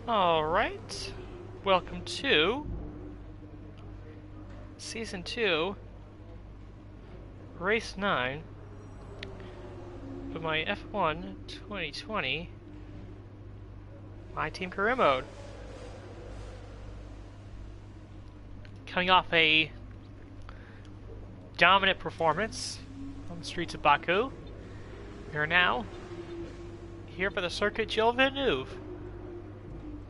Alright, welcome to Season 2, Race 9, of my F1 2020 My Team Career Mode. Coming off a dominant performance on the streets of Baku, we are now here for the Circuit Gilles Villeneuve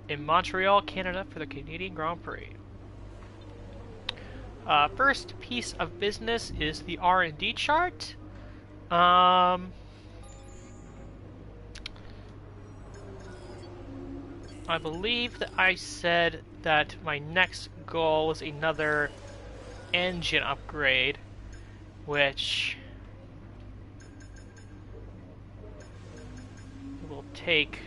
in Montreal, Canada for the Canadian Grand Prix. First piece of business is the R&D chart. I believe that I said that my next goal is another engine upgrade, which will take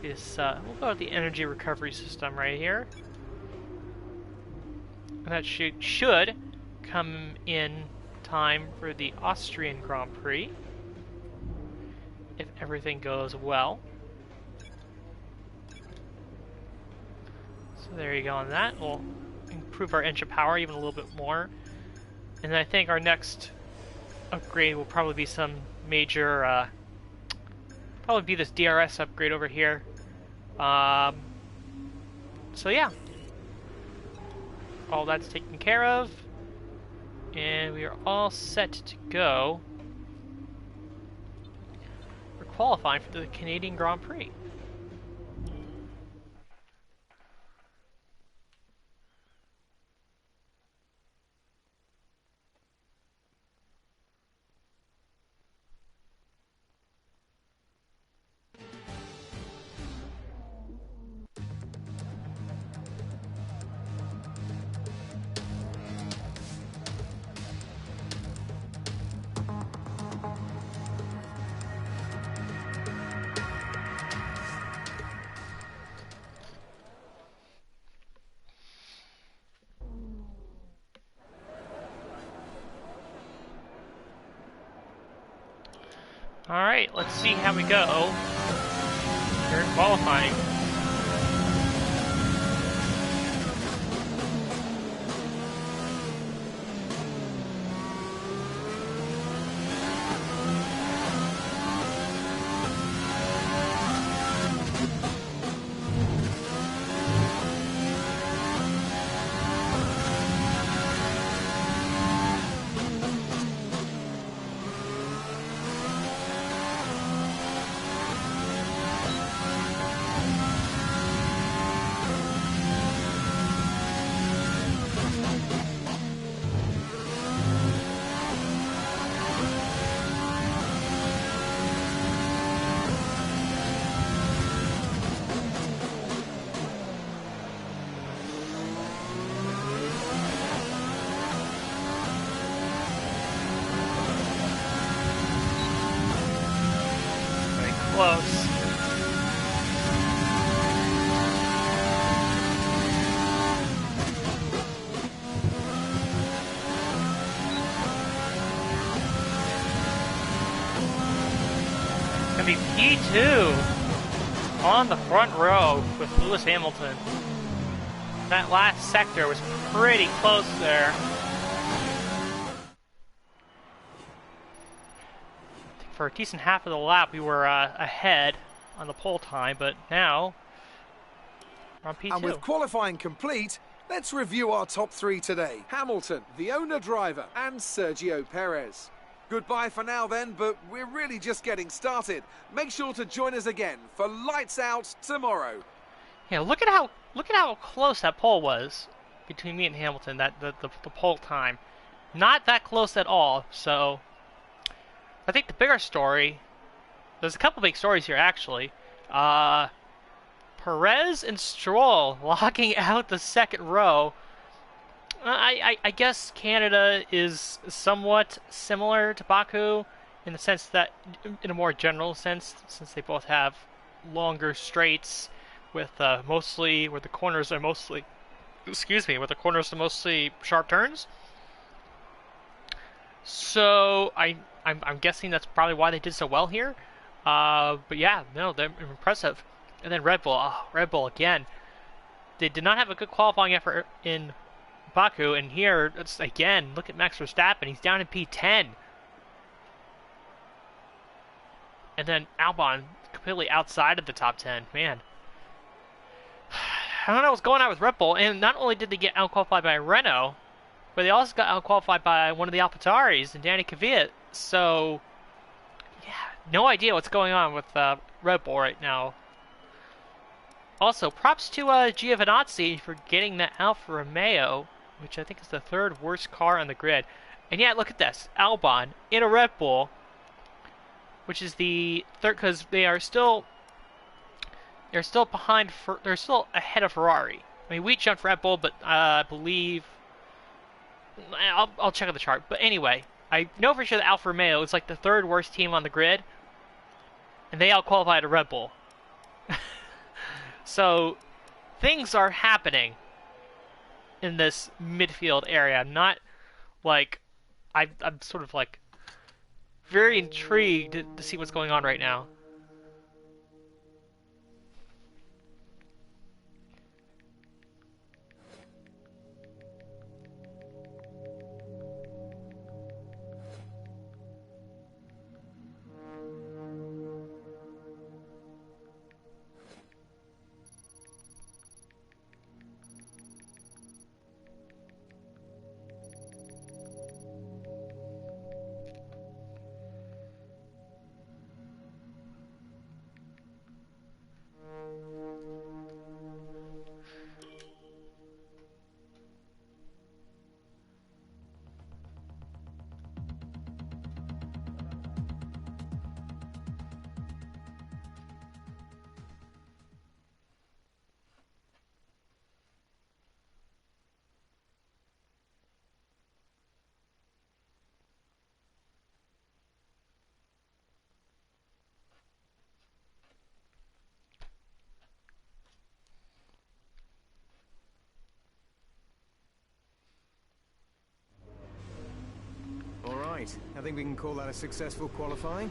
this, we'll go with the energy recovery system right here. And that should come in time for the Austrian Grand Prix, if everything goes well. So there you go on that. We'll improve our engine power even a little bit more. And then I think our next upgrade will probably be some major, probably be this DRS upgrade over here. So yeah, all that's taken care of, and we are all set to go for qualifying for the Canadian Grand Prix. Alright, let's see how we go here in qualifying. close. It's gonna be P2 on the front row with Lewis Hamilton. That last sector was pretty close there. For a decent half of the lap, we were ahead on the pole time, but now we're on P2. And with qualifying complete, let's review our top three today. Hamilton, the owner-driver, and Sergio Perez. Goodbye for now then, but we're really just getting started. Make sure to join us again for Lights Out tomorrow. Yeah, look at how close that pole was between me and Hamilton. The pole time, not that close at all. So I think the bigger story, there's a couple big stories here actually. Perez and Stroll locking out the second row. I guess Canada is somewhat similar to Baku in the sense that, in a more general sense, since they both have longer straights with where the corners are mostly sharp turns. So I'm guessing that's probably why they did so well here. But yeah, no, they're impressive. And then Red Bull again. They did not have a good qualifying effort in Baku, and here, it's again, look at Max Verstappen. He's down in P10. And then Albon completely outside of the top 10. Man. I don't know what's going on with Red Bull, and not only did they get out-qualified by Renault, but they also got out-qualified by one of the AlphaTauris and Danny Kvyat. So, yeah, no idea what's going on with Red Bull right now. Also, props to Giovinazzi for getting the Alfa Romeo, which I think is the third worst car on the grid. And yeah, look at this. Albon in a Red Bull, which is the third, because they're still behind, they're still ahead of Ferrari. I mean, we jumped Red Bull, but I believe, I'll check out the chart. But anyway, I know for sure that Alfa Romeo is like the third worst team on the grid, and they out-qualified a Red Bull. So, things are happening in this midfield area. Not like, I'm sort of like very intrigued to see what's going on right now. I think we can call that a successful qualifying.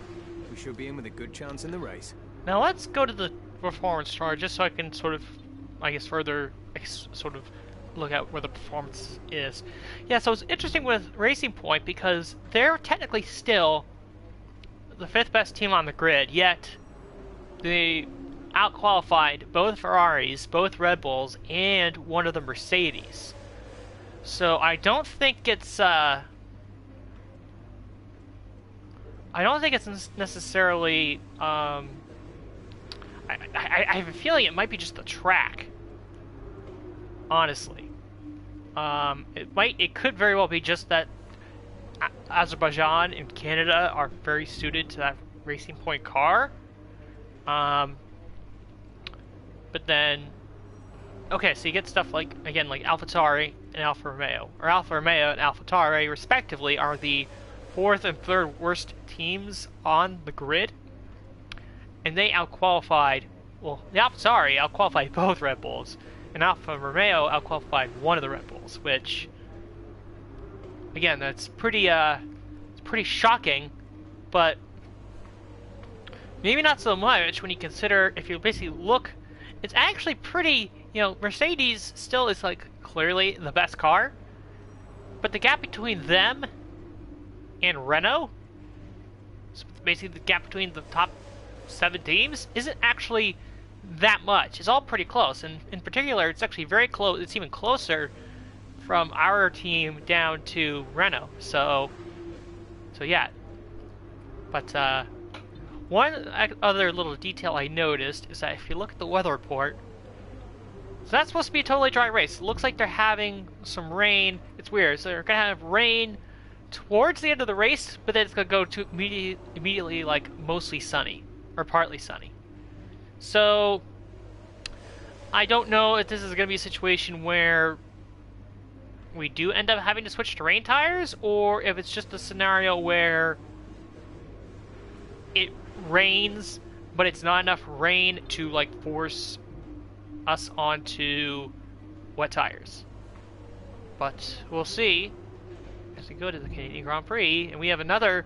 We should be in with a good chance in the race. Now let's go to the performance chart just so I can sort of, I guess, further sort of look at where the performance is. Yeah, so it's interesting with Racing Point because they're technically still the fifth best team on the grid, yet they out-qualified both Ferraris, both Red Bulls, and one of the Mercedes. So I don't think it's necessarily, I have a feeling it might be just the track, honestly. It could very well be just that Azerbaijan and Canada are very suited to that Racing Point car. But then, okay, so you get stuff like, again, like AlphaTauri and Alfa Romeo, or Alfa Romeo and AlphaTauri, respectively, are the fourth and third worst teams on the grid. and they outqualified, well, the AlphaTauri outqualified both Red Bulls, and Alfa Romeo outqualified one of the Red Bulls, which, again, that's pretty shocking, but maybe not so much when you consider, if you basically look, it's actually pretty, Mercedes still is like clearly the best car, but the gap between them and Renault, so basically the gap between the top 7 teams, isn't actually that much. It's all pretty close, and in particular, it's actually very close. It's even closer from our team down to Renault. So yeah. But one other little detail I noticed is that if you look at the weather report, so that's supposed to be a totally dry race. It looks like they're having some rain. It's weird. So they're gonna have rain towards the end of the race, but then it's gonna go to immediately like mostly sunny or partly sunny. So I don't know if this is gonna be a situation where we do end up having to switch to rain tires, or if it's just a scenario where it rains, but it's not enough rain to like force us onto wet tires. But we'll see as we go to the Canadian Grand Prix, and we have another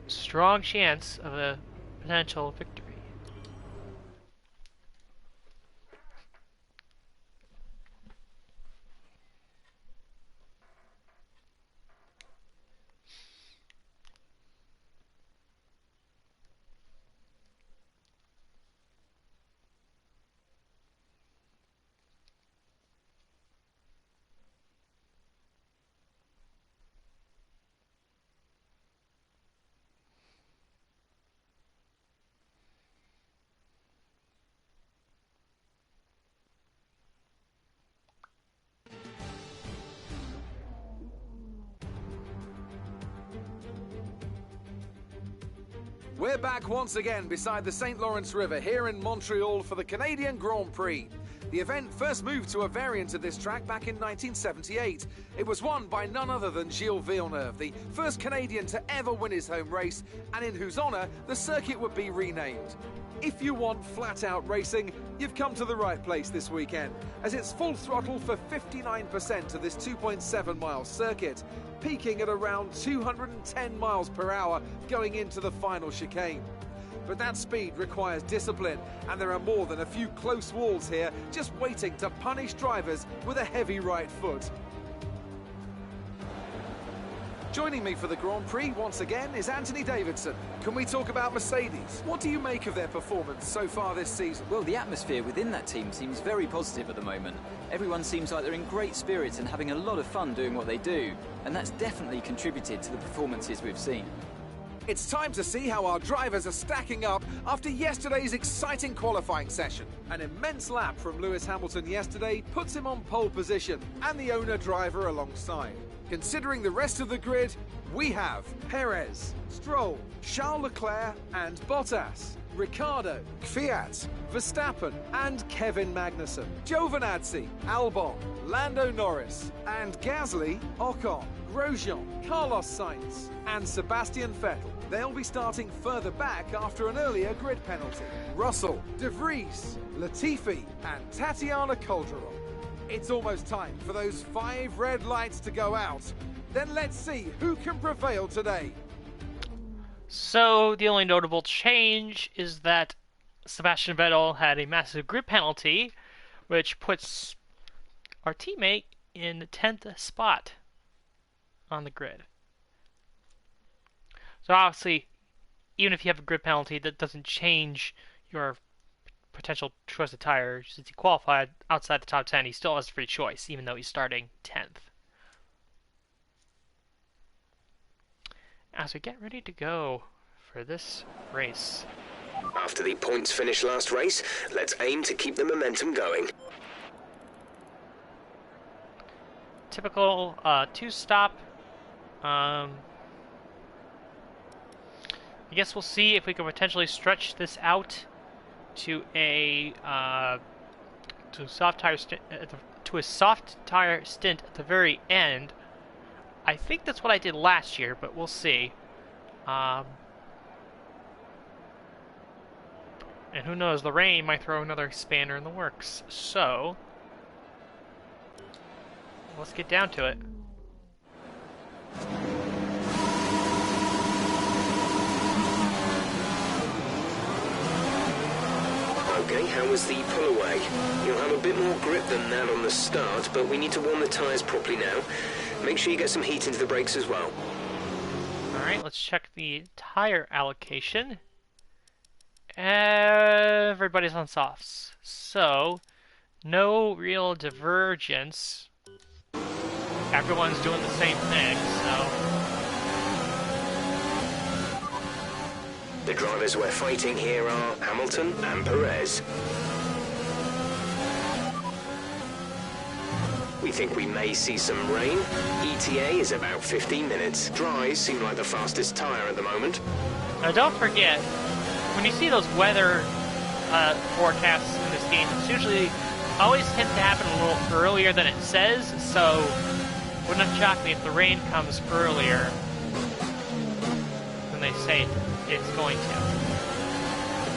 strong chance of a potential victory. We're back once again beside the St. Lawrence River here in Montreal for the Canadian Grand Prix. The event first moved to a variant of this track back in 1978. It was won by none other than Gilles Villeneuve, the first Canadian to ever win his home race, and in whose honour the circuit would be renamed. If you want flat-out racing, you've come to the right place this weekend, as it's full throttle for 59% of this 2.7-mile circuit, peaking at around 210 miles per hour going into the final chicane. But that speed requires discipline, and there are more than a few close walls here just waiting to punish drivers with a heavy right foot. Joining me for the Grand Prix once again is Anthony Davidson. Can we talk about Mercedes? What do you make of their performance so far this season? Well, the atmosphere within that team seems very positive at the moment. Everyone seems like they're in great spirits and having a lot of fun doing what they do, and that's definitely contributed to the performances we've seen. It's time to see how our drivers are stacking up after yesterday's exciting qualifying session. An immense lap from Lewis Hamilton yesterday puts him on pole position and the owner driver alongside. Considering the rest of the grid, we have Perez, Stroll, Charles Leclerc and Bottas, Ricciardo, Kvyat, Verstappen and Kevin Magnussen, Giovinazzi, Albon, Lando Norris and Gasly, Ocon, Grosjean, Carlos Sainz and Sebastian Vettel. They'll be starting further back after an earlier grid penalty. Russell, De Vries, Latifi and Tatiana Calderon. It's almost time for those 5 red lights to go out. Then let's see who can prevail today. So the only notable change is that Sebastian Vettel had a massive grid penalty, which puts our teammate in the 10th spot on the grid. So obviously, even if you have a grid penalty, that doesn't change your potential choice of tire. Since he qualified outside the top 10, he still has a free choice, even though he's starting 10th. As we get ready to go for this race. After the points finish last race, let's aim to keep the momentum going. Typical 2-stop. I guess we'll see if we can potentially stretch this out to a soft tire to a soft tire stint at the very end. I think that's what I did last year, but we'll see. And who knows, the rain might throw another spanner in the works. So, let's get down to it. Okay, how was the pull away? You'll have a bit more grip than that on the start, but we need to warm the tyres properly now. Make sure you get some heat into the brakes as well. Alright, let's check the tire allocation. Everybody's on softs. So, no real divergence. Everyone's doing the same thing, so... The drivers we're fighting here are Hamilton and Perez. We think we may see some rain. ETA is about 15 minutes. Dries seem like the fastest tyre at the moment. Now don't forget, when you see those weather forecasts in this game, it's usually always tends to happen a little earlier than it says, so wouldn't have shocked me if the rain comes earlier than they say it's going to.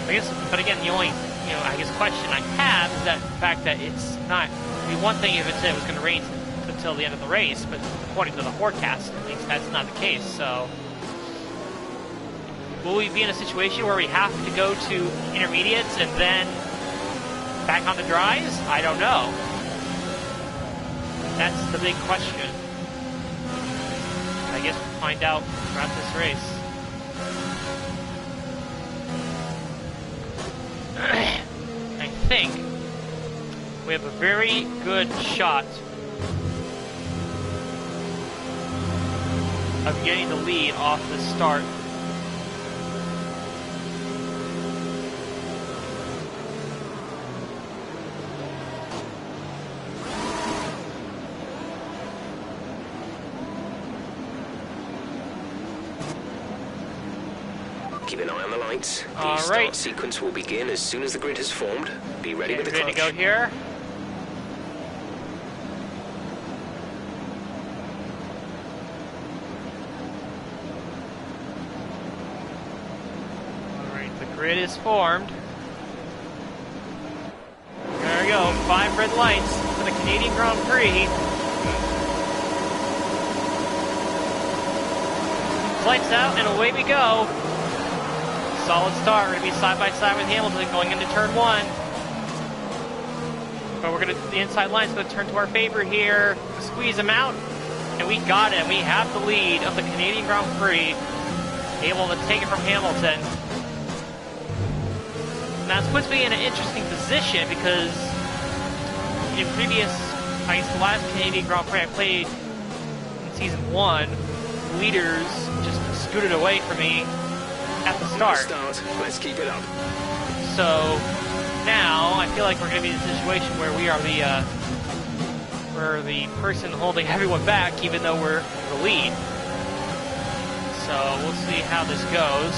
I guess, but again, the only, I guess question I have is that the fact that it's not. I mean, one thing if it said it was going to rain until the end of the race, but according to the forecast, at least that's not the case. So, will we be in a situation where we have to go to intermediates and then back on the dries? I don't know. That's the big question. I guess we'll find out throughout this race. I think we have a very good shot of getting the lead off the start. Keep an eye on the lights. The All start right. sequence will begin as soon as the grid has formed. Be ready with the Ready clutch. to go here. Alright, the grid is formed. There we go, 5 red lights for the Canadian Grand Prix. Lights out and away we go. Solid start. We're going to be side by side with Hamilton going into turn 1. But we're going to, the inside line's going to turn to our favor here. Squeeze him out. And we got it. We have the lead of the Canadian Grand Prix. Able to take it from Hamilton. Now this puts me in an interesting position because in previous, I guess the last Canadian Grand Prix I played in Season 1, leaders just scooted away from me at the start. Let's keep it up. So now I feel like we're going to be in a situation where we are we're the person holding everyone back, even though we're the lead. So we'll see how this goes.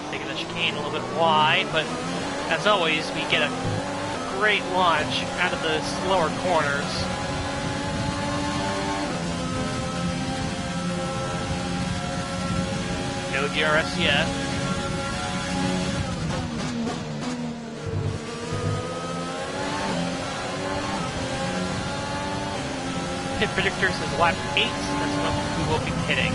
Taking the chicane a little bit wide, but as always, we get a great launch out of the slower corners. No DRS yet. Pit predictor says lap 8, that's when we will be pitting.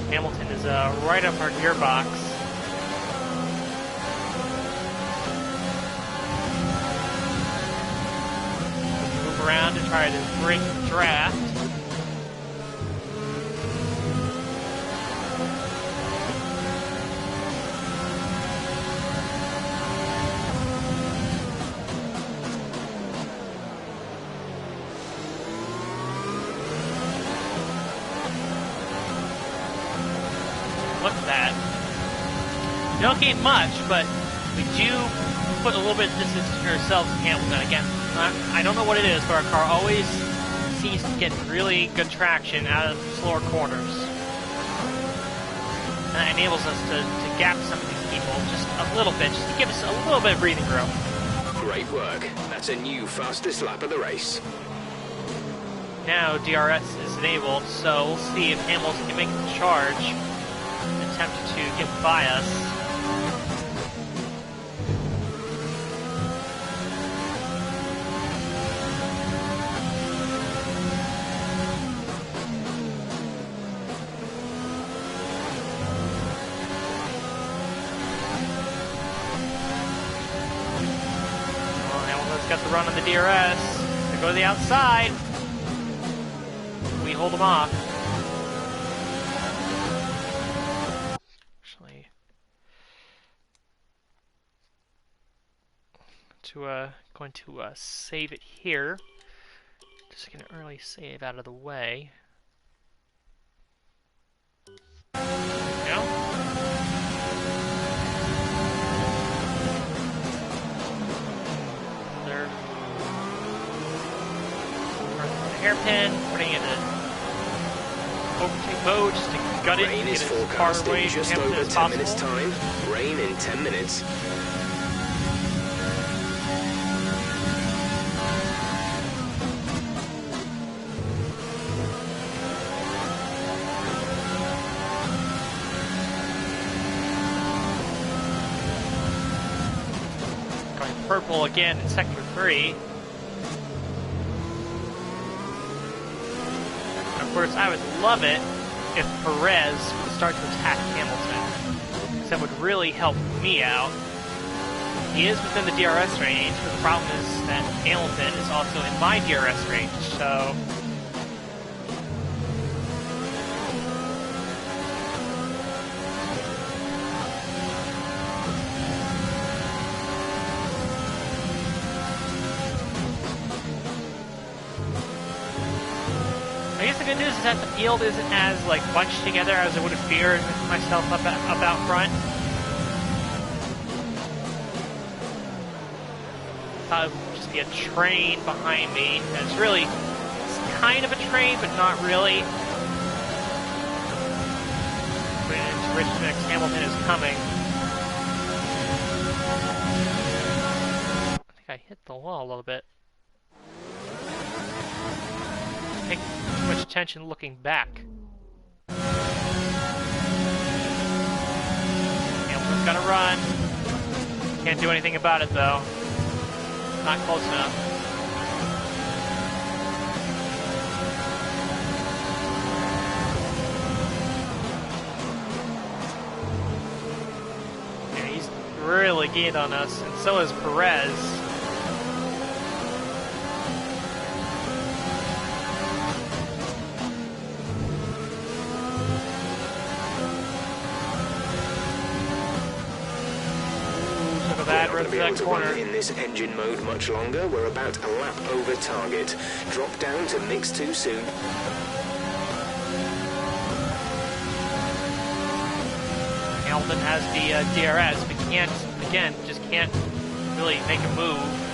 Hamilton is right up our gearbox. Move around to try to break the draft. Look at that. We don't gain much, but we do put a little bit of distance to ourselves and Hamilton. Again, I don't know what it is, but our car always seems to get really good traction out of slower corners. And that enables us to gap some of these people just a little bit, just to give us a little bit of breathing room. Great work. That's a new fastest lap of the race. Now DRS is enabled, so we'll see if Hamilton can make the charge and attempt to get by us. Well, Hamilton's got the run on the DRS. They go to the outside. We hold them off. Actually, going to save it here. Just get an early save out of the way. There we go. Another hairpin, putting it in overtake mode just to gut it Rain and get is as far forecast away in from just Hamilton over as 10 possible. minutes' time. Rain in 10 minutes. Going purple again in sector 3. Of course, I would love it if Perez would start to attack Hamilton, because that would really help me out. He is within the DRS range, but the problem is that Hamilton is also in my DRS range, so... I guess the good news is that the field isn't as bunched together as I would have feared myself up out front. Thought it would just be a train behind me. And it's kind of a train, but not really. Rich Mix Hamilton is coming. I think I hit the wall a little bit. Paying too much attention looking back. Hamilton's gotta run. Can't do anything about it though. Not close enough. Yeah, he's really gained on us, and so is Perez. We're not going to be able to run in this engine mode much longer. We're about a lap over target. Drop down to mix 2 soon. Hamilton has the DRS, but just can't really make a move.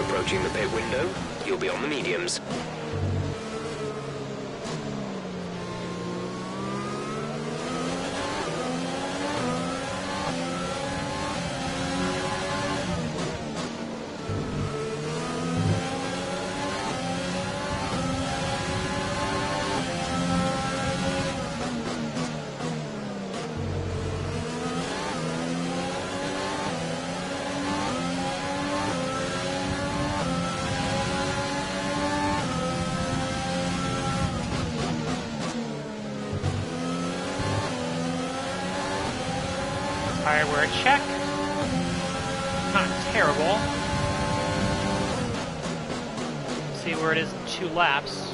Approaching the pit window, you'll be on the mediums. Tire wear check. Not terrible. See where it is in 2 laps.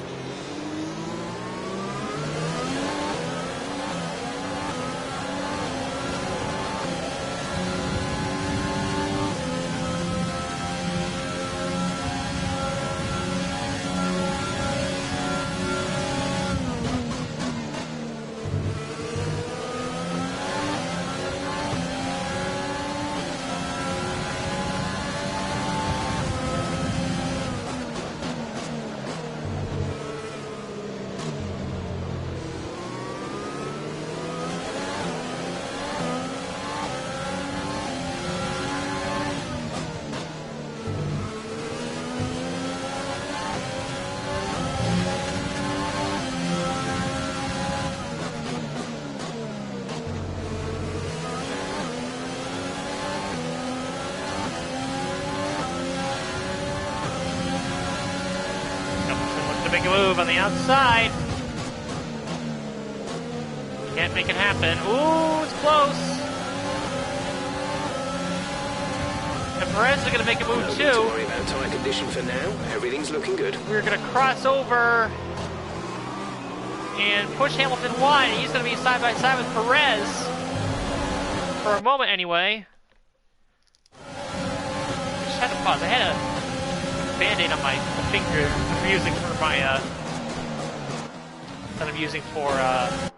Make a move on the outside. Can't make it happen. Ooh, it's close. And Perez is going to make a move No need too. to worry about tyre condition for now. Everything's looking good. We're going to cross over and push Hamilton wide. And he's going to be side by side with Perez for a moment anyway. Just had to pause. I had a band-aid on my finger I'm using for my that I'm using for the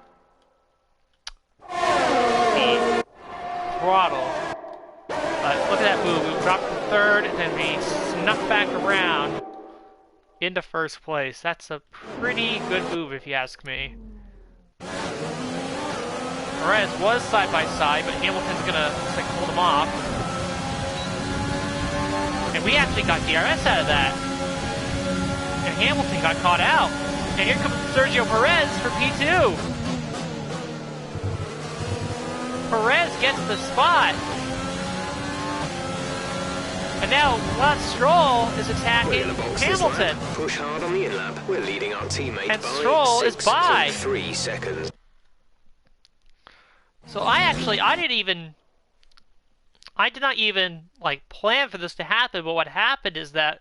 throttle. But look at that move. We dropped from 3rd and then we snuck back around into 1st place. That's a pretty good move if you ask me. Perez was side by side, but Hamilton's gonna looks like hold him off. And we actually got DRS out of that. And Hamilton got caught out. And here comes Sergio Perez for P2. Perez gets the spot. And now Lance Stroll is attacking Hamilton. Push hard on the in-lap. We're leading our teammate And by Stroll is by 6.3 seconds. So I did not even like plan for this to happen, but what happened is that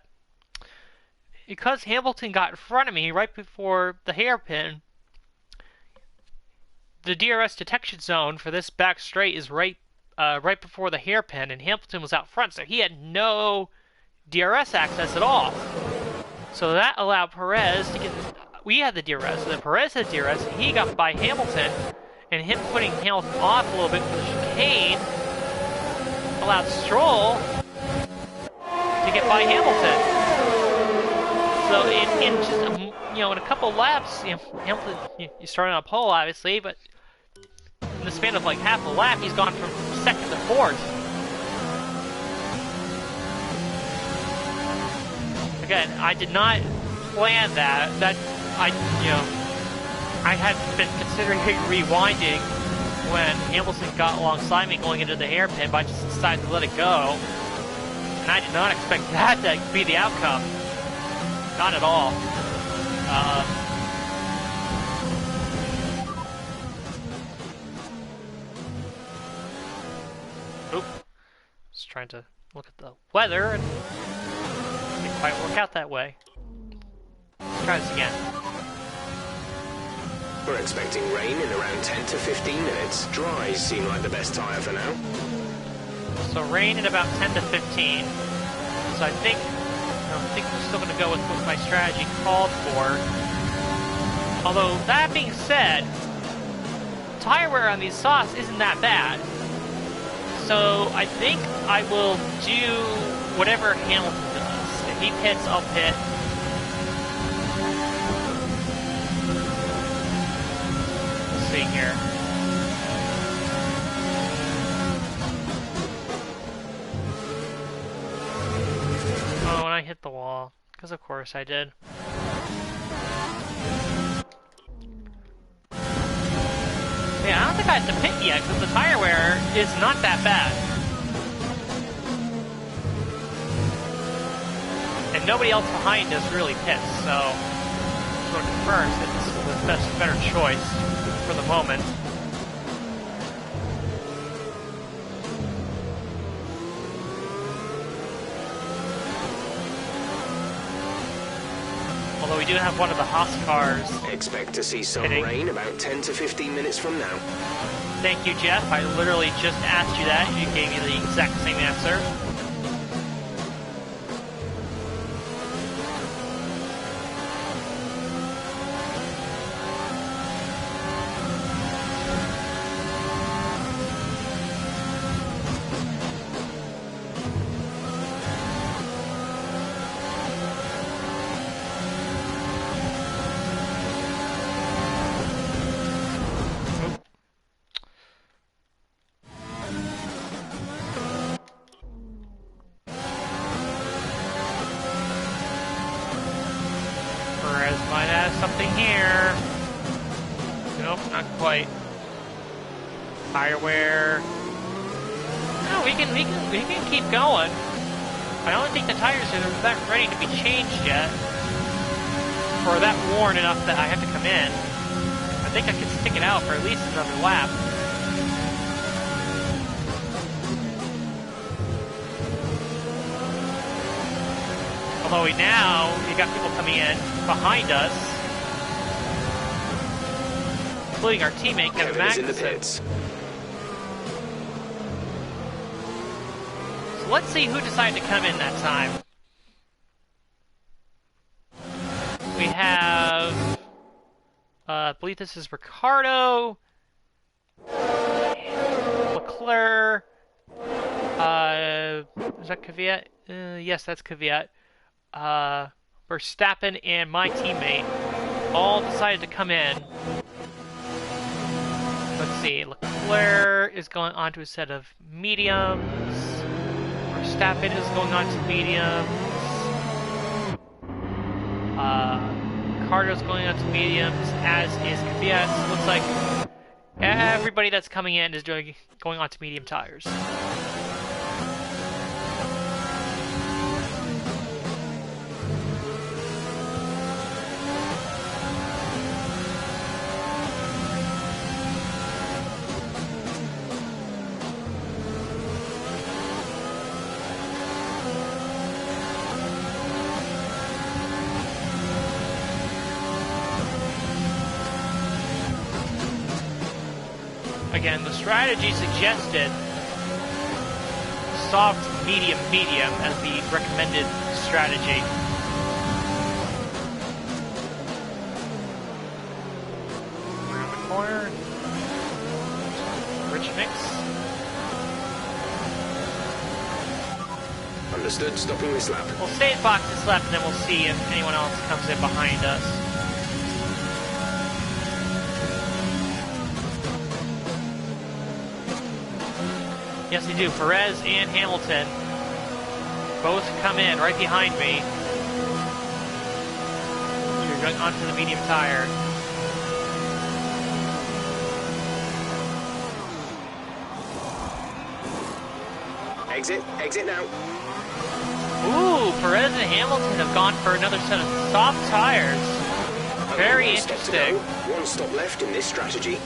because Hamilton got in front of me right before the hairpin, the DRS detection zone for this back straight is right before the hairpin, and Hamilton was out front, so he had no DRS access at all. So that allowed Perez to get. We had the DRS, so then Perez had DRS, and he got by Hamilton, and him putting Hamilton off a little bit for the chicane allowed Stroll to get by Hamilton. So in just in a couple laps, Hamilton, you start on a pole obviously, but in the span of like half a lap, he's gone from 2nd to 4th. Again, I did not plan that. I had been considering rewinding when Hamilton got alongside me going into the hairpin, but I just decided to let it go. And I did not expect that to be the outcome. Not at all. Just trying to look at the weather, and it didn't quite work out that way. Let's try this again. We're expecting rain in around 10 to 15 minutes. Dries seem like the best tyre for now. So rain in about 10 to 15. So I think we're still going to go with what my strategy called for. Although, that being said, tire wear on these softs isn't that bad. So I think I will do whatever Hamilton does. If he pits, I'll pit. Let's see here. Oh, and I hit the wall. Because of course I did. Yeah, I don't think I have to pit yet, because the tire wear is not that bad. And nobody else behind us really pits, so sort of confirms that this is the better choice for the moment. Although we do have one of the Haas cars. Expect to see some Hitting. rain about 10 to 15 minutes from now. Thank you, Jeff. I literally just asked you that. You gave me the exact same answer. Perez might have something here. Nope, not quite. Tire wear. No, we can keep going. I don't think the tires are that ready to be changed yet, or that worn enough that I have to come in. I think I can stick it out for at least another lap. Although we got people coming in behind us, including our teammate Kevin Kevin is in the Magnussen. pits. So let's see who decided to come in that time. We have, I believe this is Ricardo, Leclerc, is that Kvyat? Yes, that's Kvyat. Verstappen and my teammate all decided to come in. Let's see, Leclerc is going on to a set of mediums. Verstappen is going on to mediums. Ricardo's going on to mediums, as is Kvyat. So it looks like everybody that's coming in is going on to medium tires. Again, the strategy suggested soft, medium, medium as the recommended strategy. Around the corner. Rich mix. Understood, stopping this lap. We'll stay at box this lap and then we'll see if anyone else comes in behind us. Yes, they do. Perez and Hamilton both come in right behind me. You're going onto the medium tire. Exit now. Ooh, Perez and Hamilton have gone for another set of soft tires. Very One stop to go. interesting. One stop left in this strategy.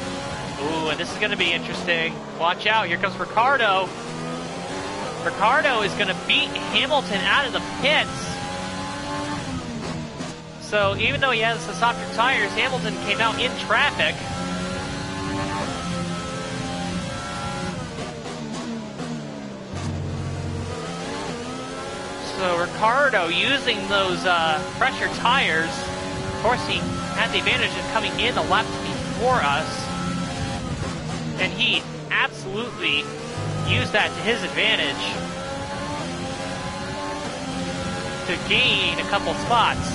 Ooh, and this is going to be interesting. Watch out, here comes Ricardo. Ricardo is going to beat Hamilton out of the pits. So even though he has the softer tires, Hamilton came out in traffic. So Ricardo using those pressure tires, of course he had the advantage of coming in the lap before us. And he absolutely used that to his advantage to gain a couple spots.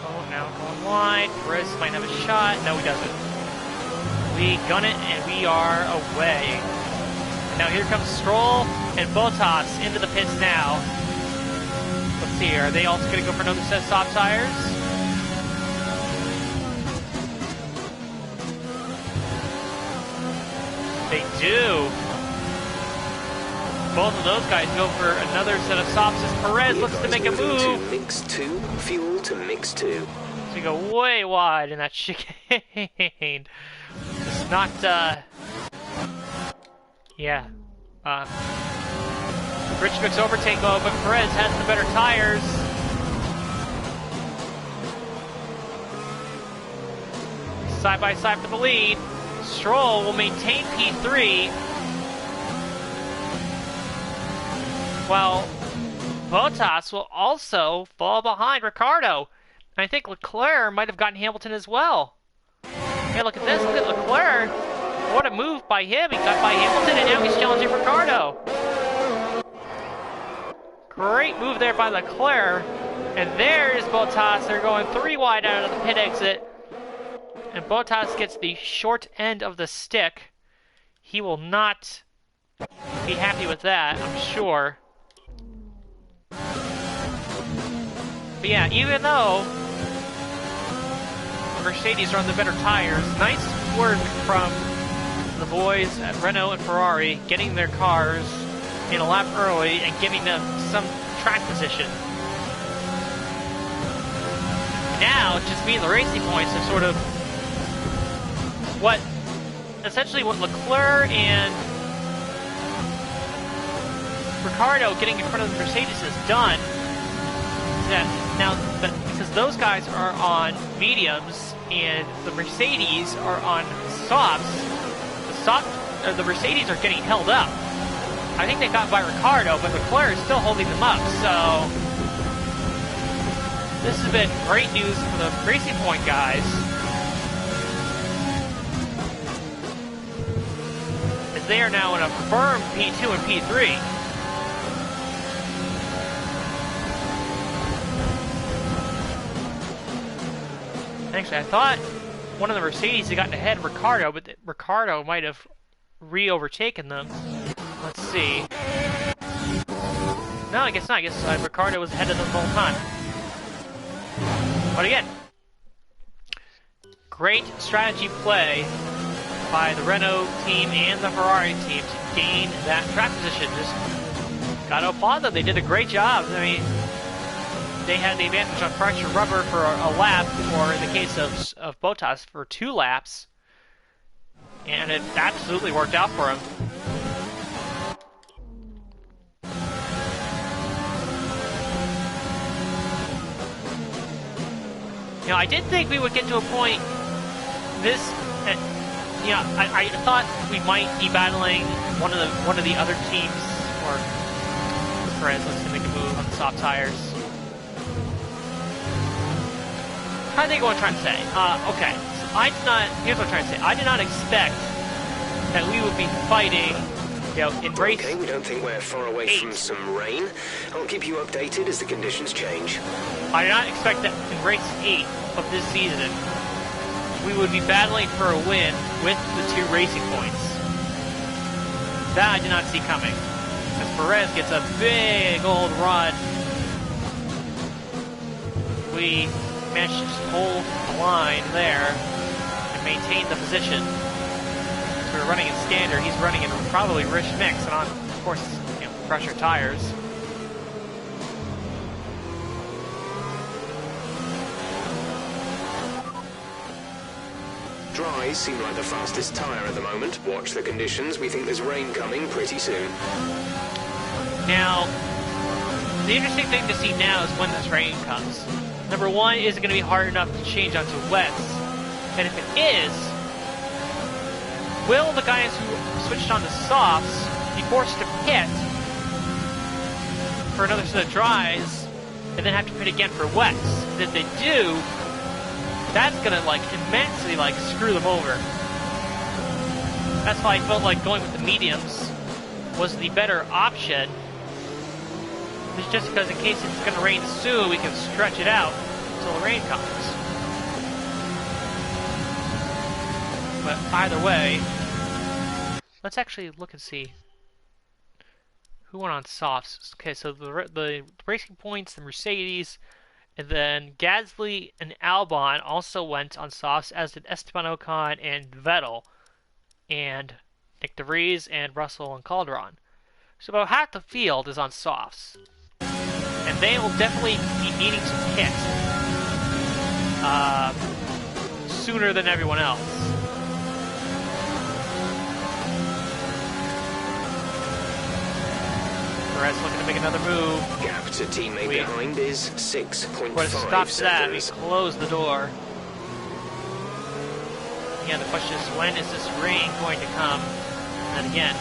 Oh, now going wide. Perez might have a shot. No, he doesn't. We gun it, and we are away. And now here comes Stroll and Bottas into the pits now. Let's see, are they also going to go for another set of soft tires? They do. Both of those guys go for another set of softs as Perez looks to make a move. To mix two, fuel to mix two. So we go way wide in that chicane. It's not, yeah. Rich Mix overtake mode, but Perez has the better tires. Side by side for the lead. Stroll will maintain P3. While Bottas will also fall behind Ricciardo. And I think Leclerc might have gotten Hamilton as well. Hey, look at this. Look at Leclerc. What a move by him. He got by Hamilton, and now he's challenging Ricciardo. Great move there by Leclerc. And there's Bottas. They're going 3 wide out of the pit exit. And Bottas gets the short end of the stick. He will not be happy with that, I'm sure. But yeah, even though Mercedes are on the better tires, nice work from the boys at Renault and Ferrari getting their cars in a lap early and giving them some track position. Now, it just means the racing points are sort of essentially what Leclerc and Ricciardo getting in front of the Mercedes has done. Because those guys are on mediums and the Mercedes are on softs, the Mercedes are getting held up. I think they got by Ricciardo, but Leclerc is still holding them up, so this has been great news for the Racing Point guys. As they are now in a firm P2 and P3. Actually, I thought one of the Mercedes had gotten ahead of Ricciardo, but Ricciardo might have re-overtaken them. Let's see. No, I guess not. I guess Ricciardo was ahead of them the whole time. But again, great strategy play by the Renault team and the Ferrari team to gain that track position. Just gotta applaud them. They did a great job. I mean, they had the advantage on fractured rubber for a lap, or in the case of Bottas, for 2 laps. And it absolutely worked out for him. You know, I did think we would get to a point I thought we might be battling one of the other teams, or Perez looks to make a move on the soft tires. I think what I'm trying to say. Okay, so here's what I'm trying to say. I did not expect that we would be fighting, in race. Okay, we don't think we're far away from some rain. I'll keep you updated as the conditions change. I did not expect that in race 8 of this season, we would be battling for a win with the 2 racing points. That I did not see coming. As Perez gets a big old run, we managed to hold the line there and maintain the position. So we're running in standard. He's running in probably rich mix, and on, of course, pressure tires. Dries seem like the fastest tyre at the moment. Watch the conditions. We think there's rain coming pretty soon. Now, the interesting thing to see now is when this rain comes. Number one, is it going to be hard enough to change onto wets? And if it is, will the guys who switched onto softs be forced to pit for another set of dries and then have to pit again for wets? And if they do, that's gonna immensely screw them over. That's why I felt like going with the mediums was the better option. It's just because in case it's gonna rain soon, we can stretch it out until the rain comes. But either way, let's actually look and see who went on softs. Okay, so the Racing Points, the Mercedes, and then Gasly and Albon also went on softs, as did Esteban Ocon and Vettel, and Nick DeVries and Russell and Calderon. So about half the field is on softs. And they will definitely be needing to pit sooner than everyone else. Perez looking to make another move. Gap to teammate behind is 6.5 What stops that? We seconds. close the door. Again, the question is, when is this rain going to come? And again,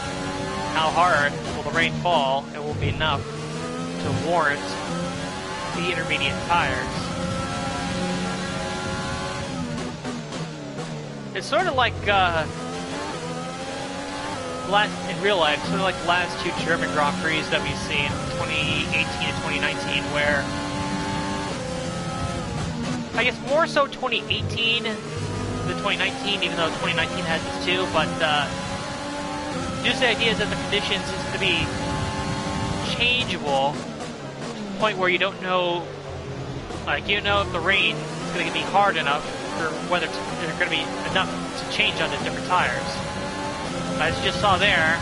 how hard will the rain fall? It will be enough to warrant the intermediate tires. It's sort of like in real life, sort of like the last two German Grand Prix that we've seen, 2018 and 2019, where I guess more so 2018 than 2019, even though 2019 had this too, but just the idea is that the conditions is going to be changeable to the point where you don't know, like, you don't know if the rain is going to be hard enough or whether it's going to be enough to change on the different tires. As you just saw there,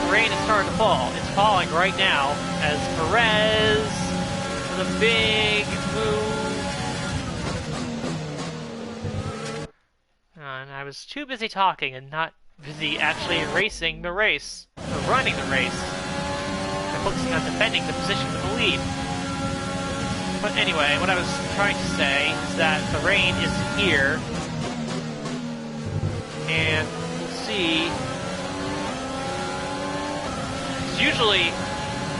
the rain is starting to fall. It's falling right now as Perez with a big move. And I was too busy talking and not busy actually racing the race, or running the race, and focusing on defending the position of the lead. But anyway, what I was trying to say is that the rain is here, and we'll see. Usually,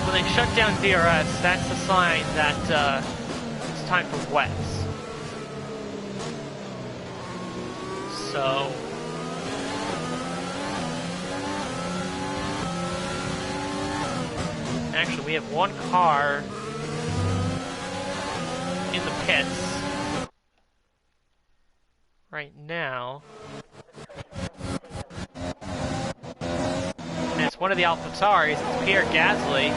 when they shut down DRS, that's a sign that it's time for wets. So actually, we have one car in the pits right now. And it's one of the AlphaTauris, it's Pierre Gasly.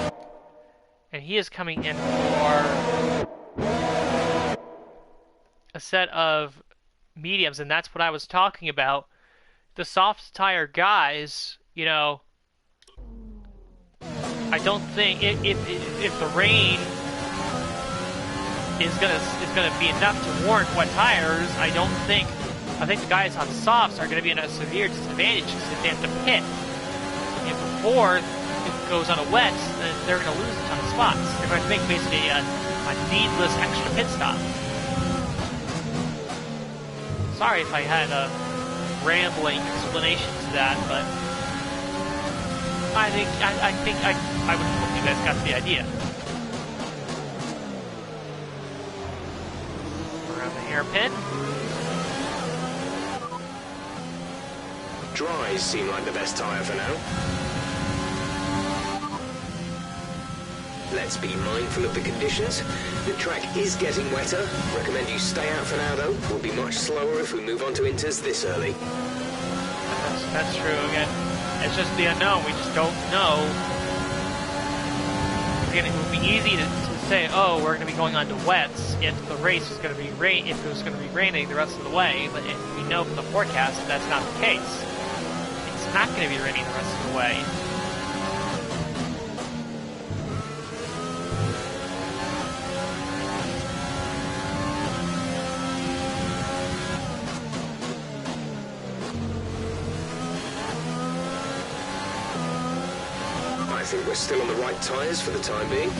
And he is coming in for a set of mediums, and that's what I was talking about. The soft tire guys, you know, I don't think if the rain is gonna be enough to warrant wet tires, I think the guys on softs are gonna be in a severe disadvantage if they have to pit. If before it goes on a wet, then they're gonna lose a ton of spots. They're going to make basically a needless extra pit stop. Sorry if I had a rambling explanation to that, but I think I would hope you guys got the idea. Around the hairpin. Dries seem like the best tyre for now. Let's be mindful of the conditions. The track is getting wetter. Recommend you stay out for now though. We'll be much slower if we move on to inters this early. That's true. Again, it's just the unknown. We just don't know. Again, it would be easy to say, oh, we're going to be going on to wets if the race is going to be if it was going to be raining the rest of the way. But if we know from the forecast that that's not the case. It's not going to be raining the rest of the way. I think we're still on the right tyres for the time being.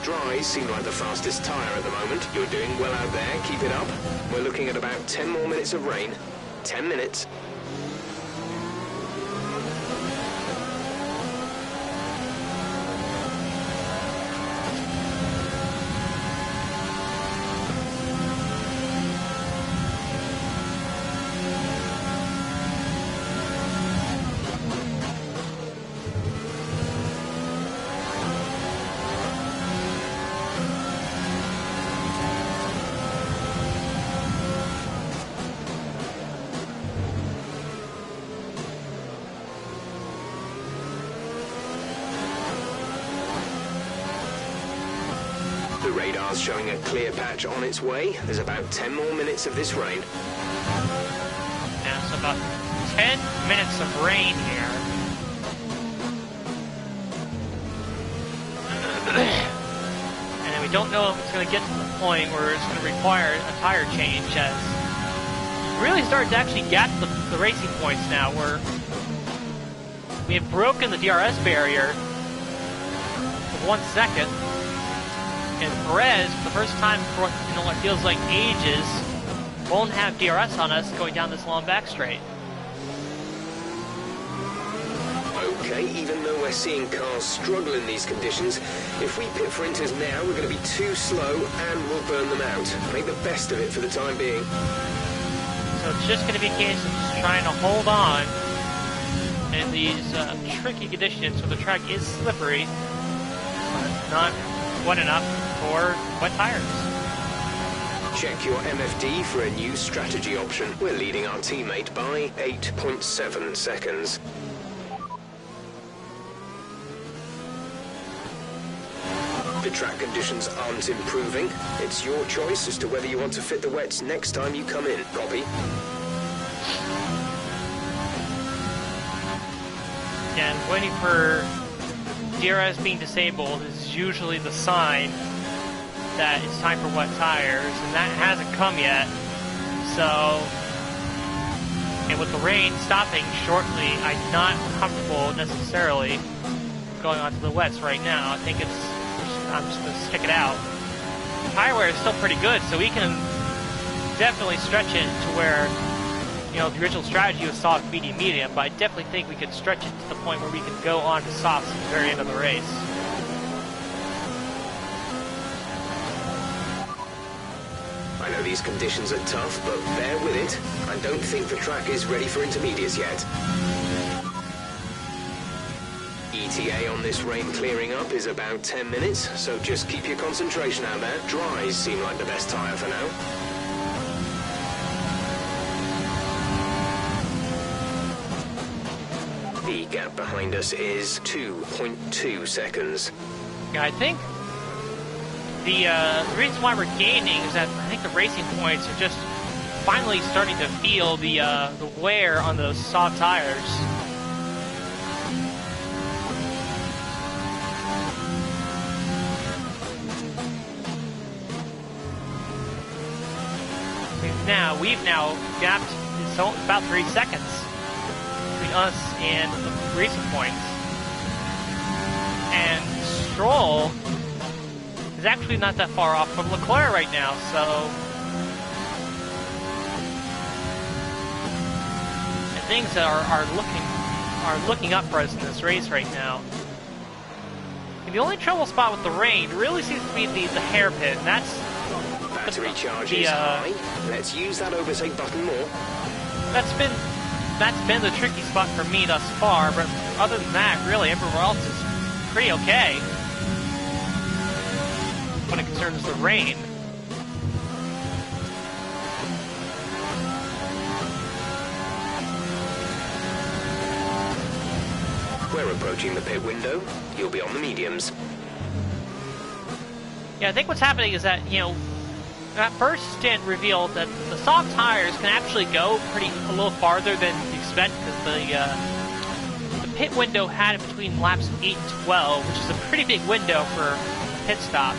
Dries seem like the fastest tyre at the moment. You're doing well out there, keep it up. We're looking at about 10 more minutes of rain. 10 minutes. The radar's showing a clear patch on its way. There's about 10 more minutes of this rain. Yeah, so about 10 minutes of rain here. And then we don't know if it's going to get to the point where it's going to require a tire change, as really starting to actually gap the racing points now, where we have broken the DRS barrier for 1 second, and Perez, for the first time for what feels like ages, won't have DRS on us going down this long back straight. Okay, even though we're seeing cars struggle in these conditions, if we pit for inters now, we're going to be too slow and we'll burn them out. Make the best of it for the time being. So it's just going to be a case of just trying to hold on in these tricky conditions where the track is slippery, but not wet enough for wet tires. Check your MFD for a new strategy option. We're leading our teammate by 8.7 seconds. The track conditions aren't improving. It's your choice as to whether you want to fit the wets next time you come in. Copy. And waiting for DRS being disabled is usually the sign that it's time for wet tires, and that hasn't come yet. So, and with the rain stopping shortly, I'm not comfortable necessarily going onto the wets right now. I think I'm just going to stick it out. The tire wear is still pretty good, so we can definitely stretch it to where, you know, the original strategy was soft, medium, medium, but I definitely think we could stretch it to the point where we can go on to softs at the very end of the race. I know these conditions are tough, but bear with it. I don't think the track is ready for intermediates yet. ETA on this rain clearing up is about 10 minutes, so just keep your concentration out there. Dries seem like the best tyre for now. The gap behind us is 2.2 seconds. Yeah, I think the reason why we're gaining is that I think the racing points are just finally starting to feel the wear on those soft tires. We've now gapped about 3 seconds between us and the racing points. And Stroll is actually not that far off from Leclerc right now, so and things are looking up for us in this race right now. And the only trouble spot with the rain really seems to be the hairpin. That's battery charge is high. Let's use that overtake button more. That's been the tricky spot for me thus far, but other than that, really everywhere else is pretty okay when it concerns the rain. We're approaching the pit window. You'll be on the mediums. Yeah, I think what's happening is that, you know, that first stint revealed that the soft tires can actually go a little farther than you expect, because the pit window had it between laps 8 and 12, which is a pretty big window for a pit stop.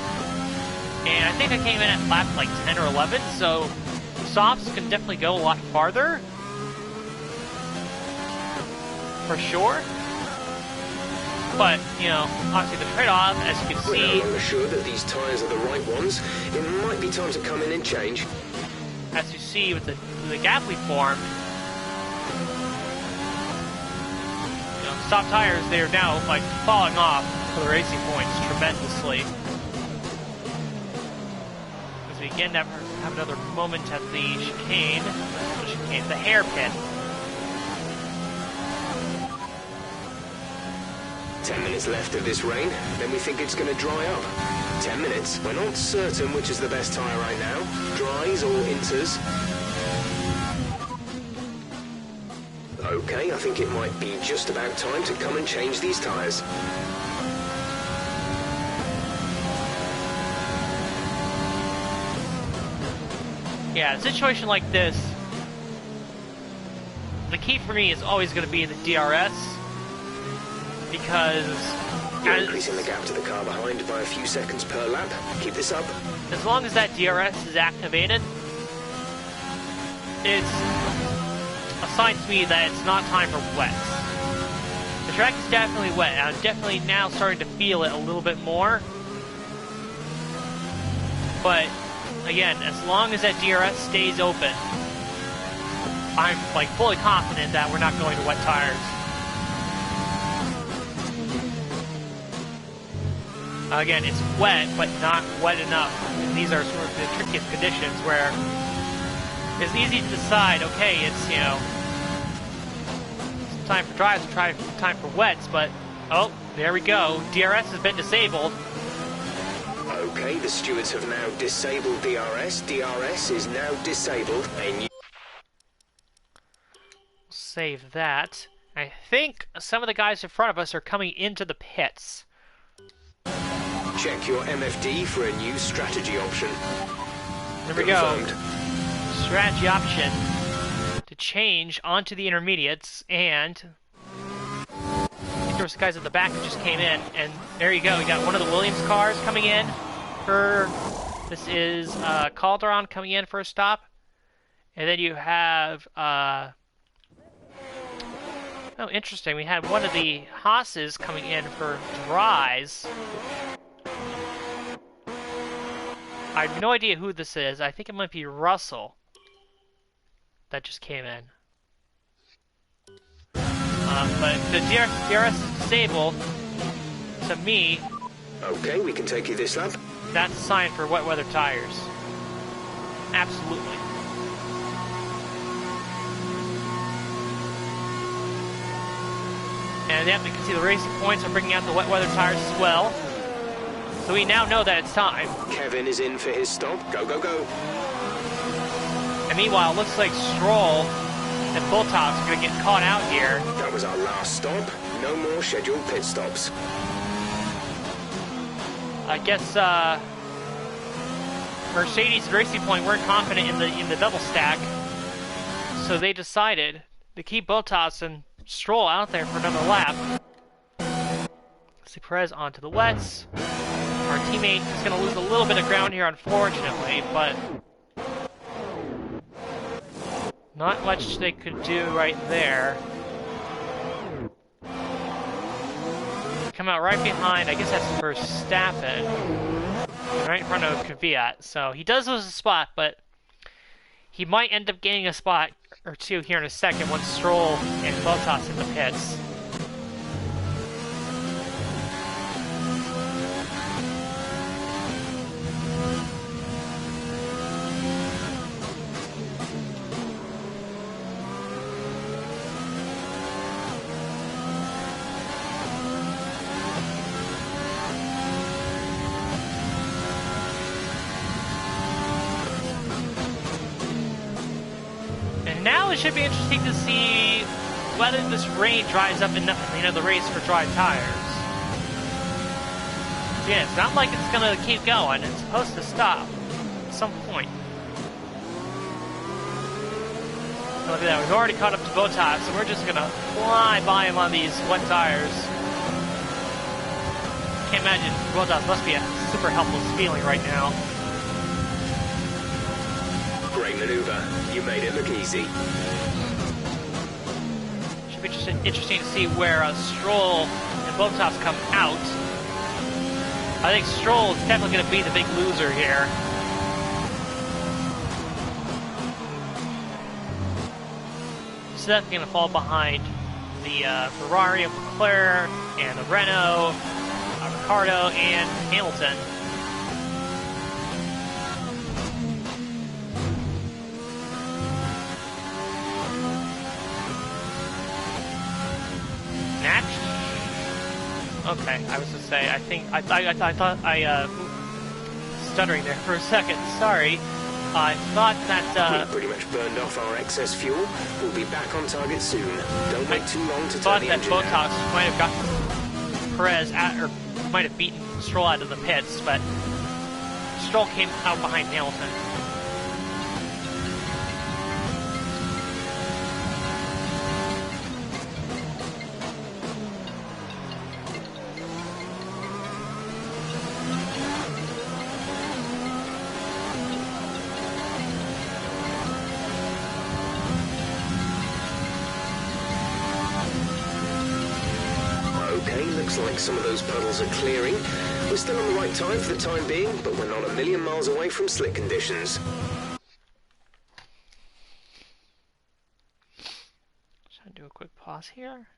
And I think I came in at lap like 10 or 11, so the softs can definitely go a lot farther, for sure. But, you know, obviously the trade-off, as you can see... We're no longer sure that these tyres are the right ones. It might be time to come in and change. As you see with the gap we formed, you know, soft tires, they're now, like, falling off for the racing points tremendously. As we again have another moment at the chicane, the hairpin. 10 minutes left of this rain, then we think it's going to dry up. 10 minutes. We're not certain which is the best tyre right now. Dries or inters. Okay, I think it might be just about time to come and change these tyres. Yeah, a situation like this, the key for me is always going to be the DRS, because You're increasing the gap to the car behind by a few seconds per lap. Keep this up. As long as that DRS is activated, it's a sign to me that it's not time for wets. The track is definitely wet, and I'm definitely now starting to feel it a little bit more. But, again, as long as that DRS stays open, I'm like fully confident that we're not going to wet tires. Again, it's wet, but not wet enough. And these are sort of the trickiest conditions where it's easy to decide, okay, it's, you know, it's time for drives, time for wets, but, oh, there we go. DRS has been disabled. Okay, the stewards have now disabled DRS. DRS is now disabled. Save that. I think some of the guys in front of us are coming into the pits. Check your MFD for a new strategy option. There we Confirmed. go. Strategy option to change onto the intermediates, and I think there was guys at the back that just came in, and there you go. We got one of the Williams cars coming in for, this is Calderon coming in for a stop, and then you have oh, interesting. We had one of the Haas's coming in for Dries. I have no idea who this is. I think it might be Russell that just came in. But the DRS is disabled. To me, Okay, we can take you this lap. that's a sign for wet weather tires. Absolutely. And yep, you can see the racing points are bringing out the wet weather tires as well. So we now know that it's time. Kevin is in for his stop. Go, go, go. And meanwhile, it looks like Stroll and Bottas are going to get caught out here. That was our last stop. No more scheduled pit stops. I guess Mercedes and Racing Point weren't confident in the double stack, so they decided to keep Bottas and Stroll out there for another lap. See Perez onto the wets. Our teammate is going to lose a little bit of ground here, unfortunately, but not much they could do right there. Come out right behind, I guess that's Verstappen, right in front of Kvyat. So he does lose a spot, but he might end up gaining a spot or two here in a second once Stroll and Bottas in the pits. Now it should be interesting to see whether this rain dries up enough at the end of the race for dry tires. Yeah, it's not like it's gonna keep going. It's supposed to stop at some point. Look at that, we've already caught up to Bottas, so we're just gonna fly by him on these wet tires. Can't imagine, Bottas must be a super helpless feeling right now. Great maneuver. You made it look easy. Should be just interesting to see where Stroll and Bottas come out. I think Stroll is definitely going to be the big loser here. He's definitely going to fall behind the Ferrari, Leclerc, and the Renault, Ricciardo, and Hamilton. Okay, I was to say, I think, I thought stuttering there for a second, sorry. I thought that, We've pretty much burned off our excess fuel. We'll be back on target soon. Don't wait too long to turn the engine down. Bottas might have gotten Perez or might have beaten Stroll out of the pits, but Stroll came out behind Hamilton. Looks like some of those puddles are clearing. We're still on the right time for the time being, but we're not a million miles away from slick conditions. Just gonna do a quick pause here.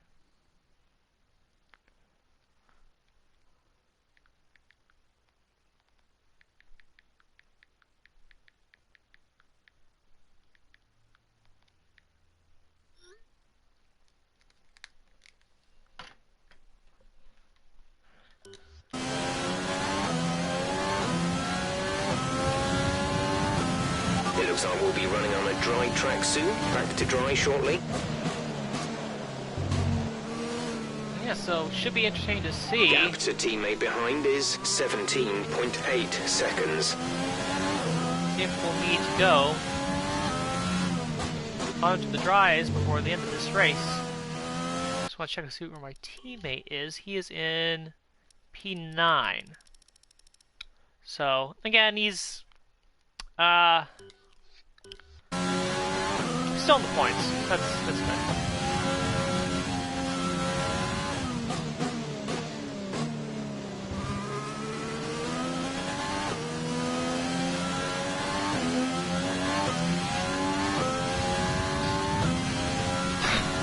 It looks like we'll be running on a dry track soon. Back to dry shortly. Yeah, so should be interesting to see. Gap to teammate behind is 17.8 seconds. If we'll need to go onto the dries before the end of this race. Just want to check to see where my teammate is. He is in P9. So again, he's still in the points. That's good.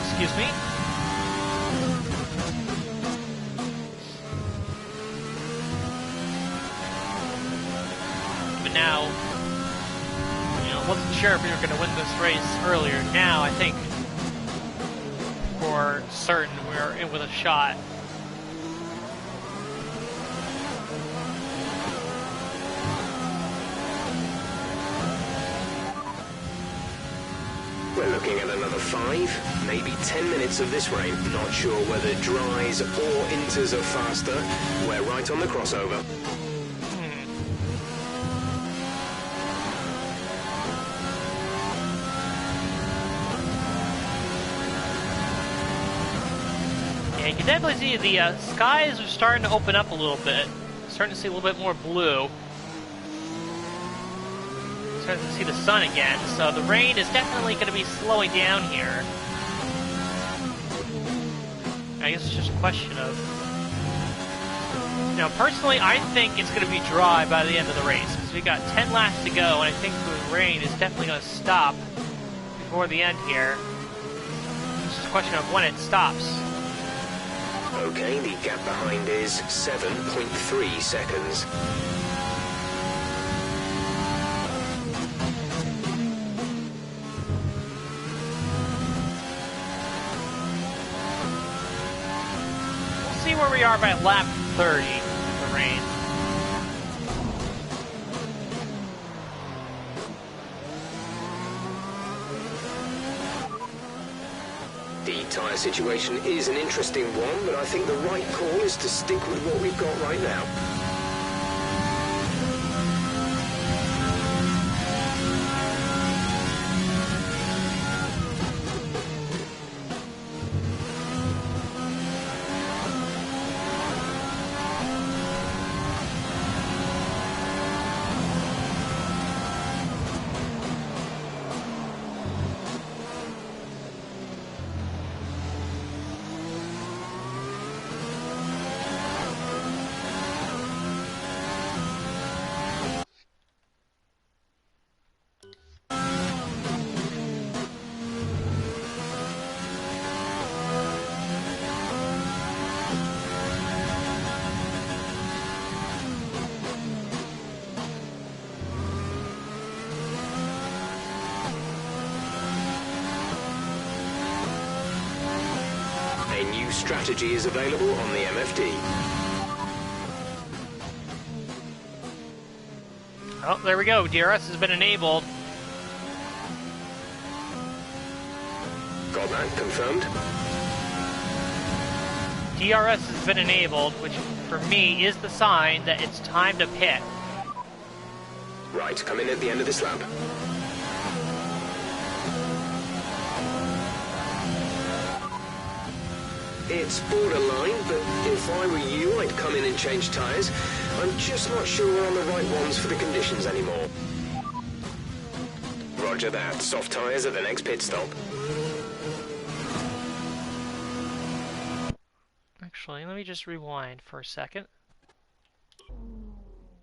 Excuse me. But now, wasn't sure if we were going to win this race earlier. Now I think for certain we're in with a shot. We're looking at another 5, maybe 10 minutes of this rain. Not sure whether dries or inters are faster. We're right on the crossover. Yeah, you can definitely see the skies are starting to open up a little bit. Starting to see a little bit more blue. Starting to see the sun again, so the rain is definitely going to be slowing down here. I guess it's just a question of... personally, I think it's going to be dry by the end of the race, because we got 10 laps to go, and I think the rain is definitely going to stop before the end here. It's just a question of when it stops. Okay, the gap behind is 7.3 seconds. See where we are by lap 30 with the rain. The tyre situation is an interesting one, but I think the right call is to stick with what we've got right now. A new strategy is available on the MFD. Oh, there we go. DRS has been enabled. Got that confirmed. DRS has been enabled, which for me is the sign that it's time to pit. Right, come in at the end of this lap. It's borderline, but if I were you, I'd come in and change tyres. I'm just not sure we're on the right ones for the conditions anymore. Roger that. Soft tyres at the next pit stop. Actually, let me just rewind for a second.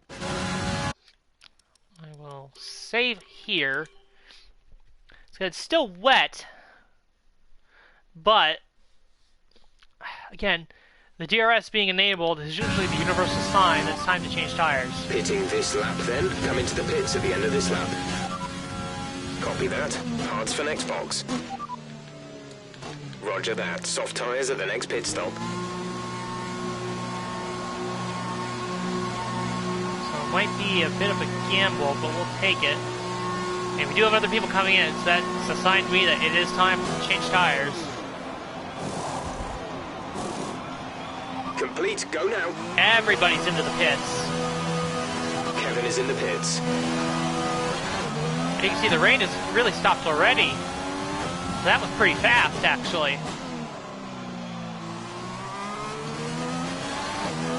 I will save here. So it's still wet, but again, the DRS being enabled is usually the universal sign that it's time to change tires. Pitting this lap then. Come into the pits at the end of this lap. Copy that. Hards for next box. Roger that. Soft tyres at the next pit stop. So it might be a bit of a gamble, but we'll take it. And we do have other people coming in, so that's a sign to me that it is time to change tires. Complete. Go now. Everybody's into the pits. Kevin is in the pits. You can see the rain has really stopped already. That was pretty fast, actually.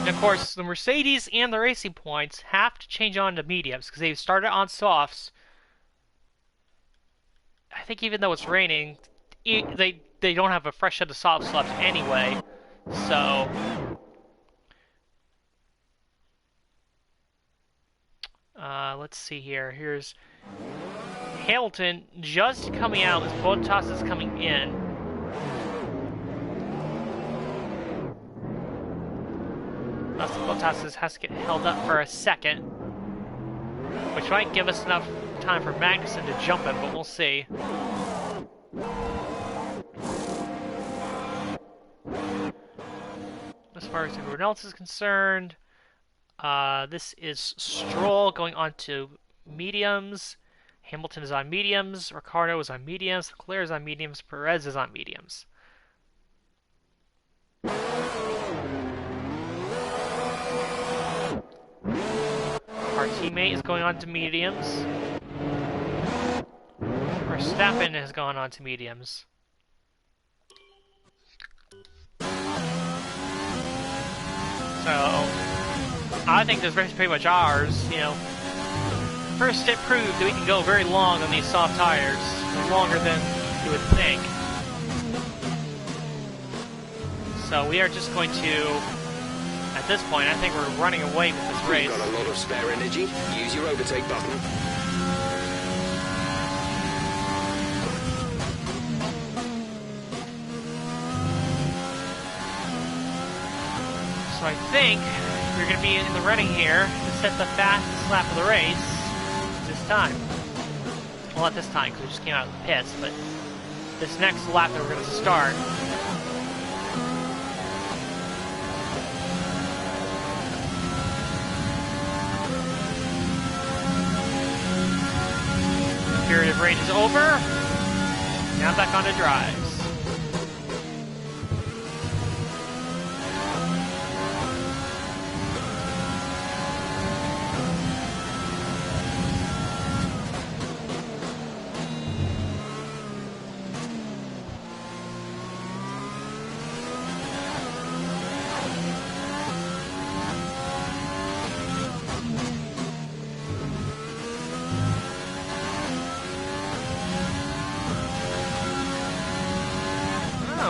And of course, the Mercedes and the Racing Points have to change on to mediums because they've started on softs. I think even though it's raining, they don't have a fresh set of softs left anyway. So let's see here. Here's Hamilton just coming out as Bottas is coming in. Bottas has to get held up for a second, which might give us enough time for Magnussen to jump him, but we'll see. As far as everyone else is concerned, this is Stroll going on to mediums. Hamilton is on mediums. Ricciardo is on mediums. Leclerc is on mediums. Perez is on mediums. Our teammate is going on to mediums. Verstappen has gone on to mediums. So, I think this race is pretty much ours, you know. First, it proved that we can go very long on these soft tires, longer than you would think. So we are just going to, at this point, I think we're running away with this race. You've got a lot of spare energy. Use your overtake button. So I think we're going to be in the running here to set the fastest lap of the race this time. Well, not this time, because we just came out of the pits, but this next lap that we're going to start. The period of rain is over. Now back on to drives.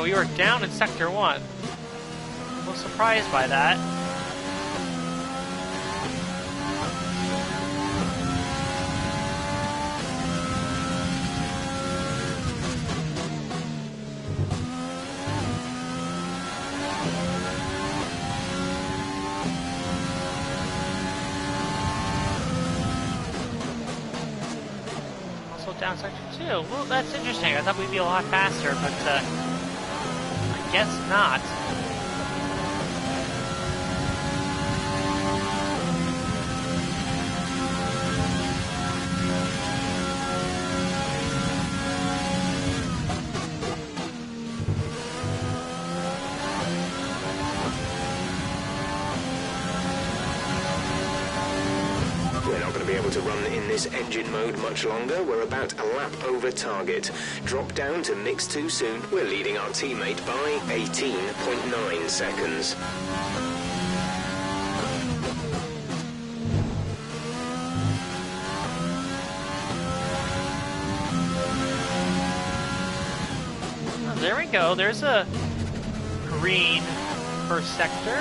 We were down in Sector 1. A little surprised by that. Also down Sector 2. Well, that's interesting. I thought we'd be a lot faster, but guess not. We're not going to be able to run in this engine mode much longer. We're about a lap over target. Drop down to mix too soon. We're leading our teammate by 18.9 seconds. Oh, there we go. There's a green first sector.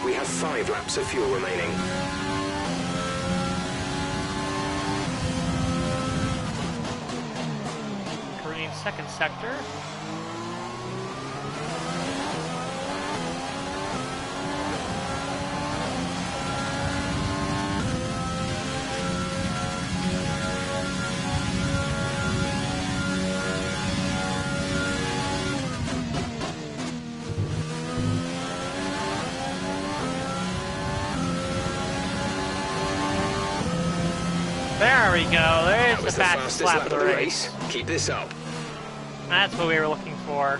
We have 5 laps of fuel remaining. Korean second sector. There we go. There's the fastest lap of the race. Keep this up. That's what we were looking for.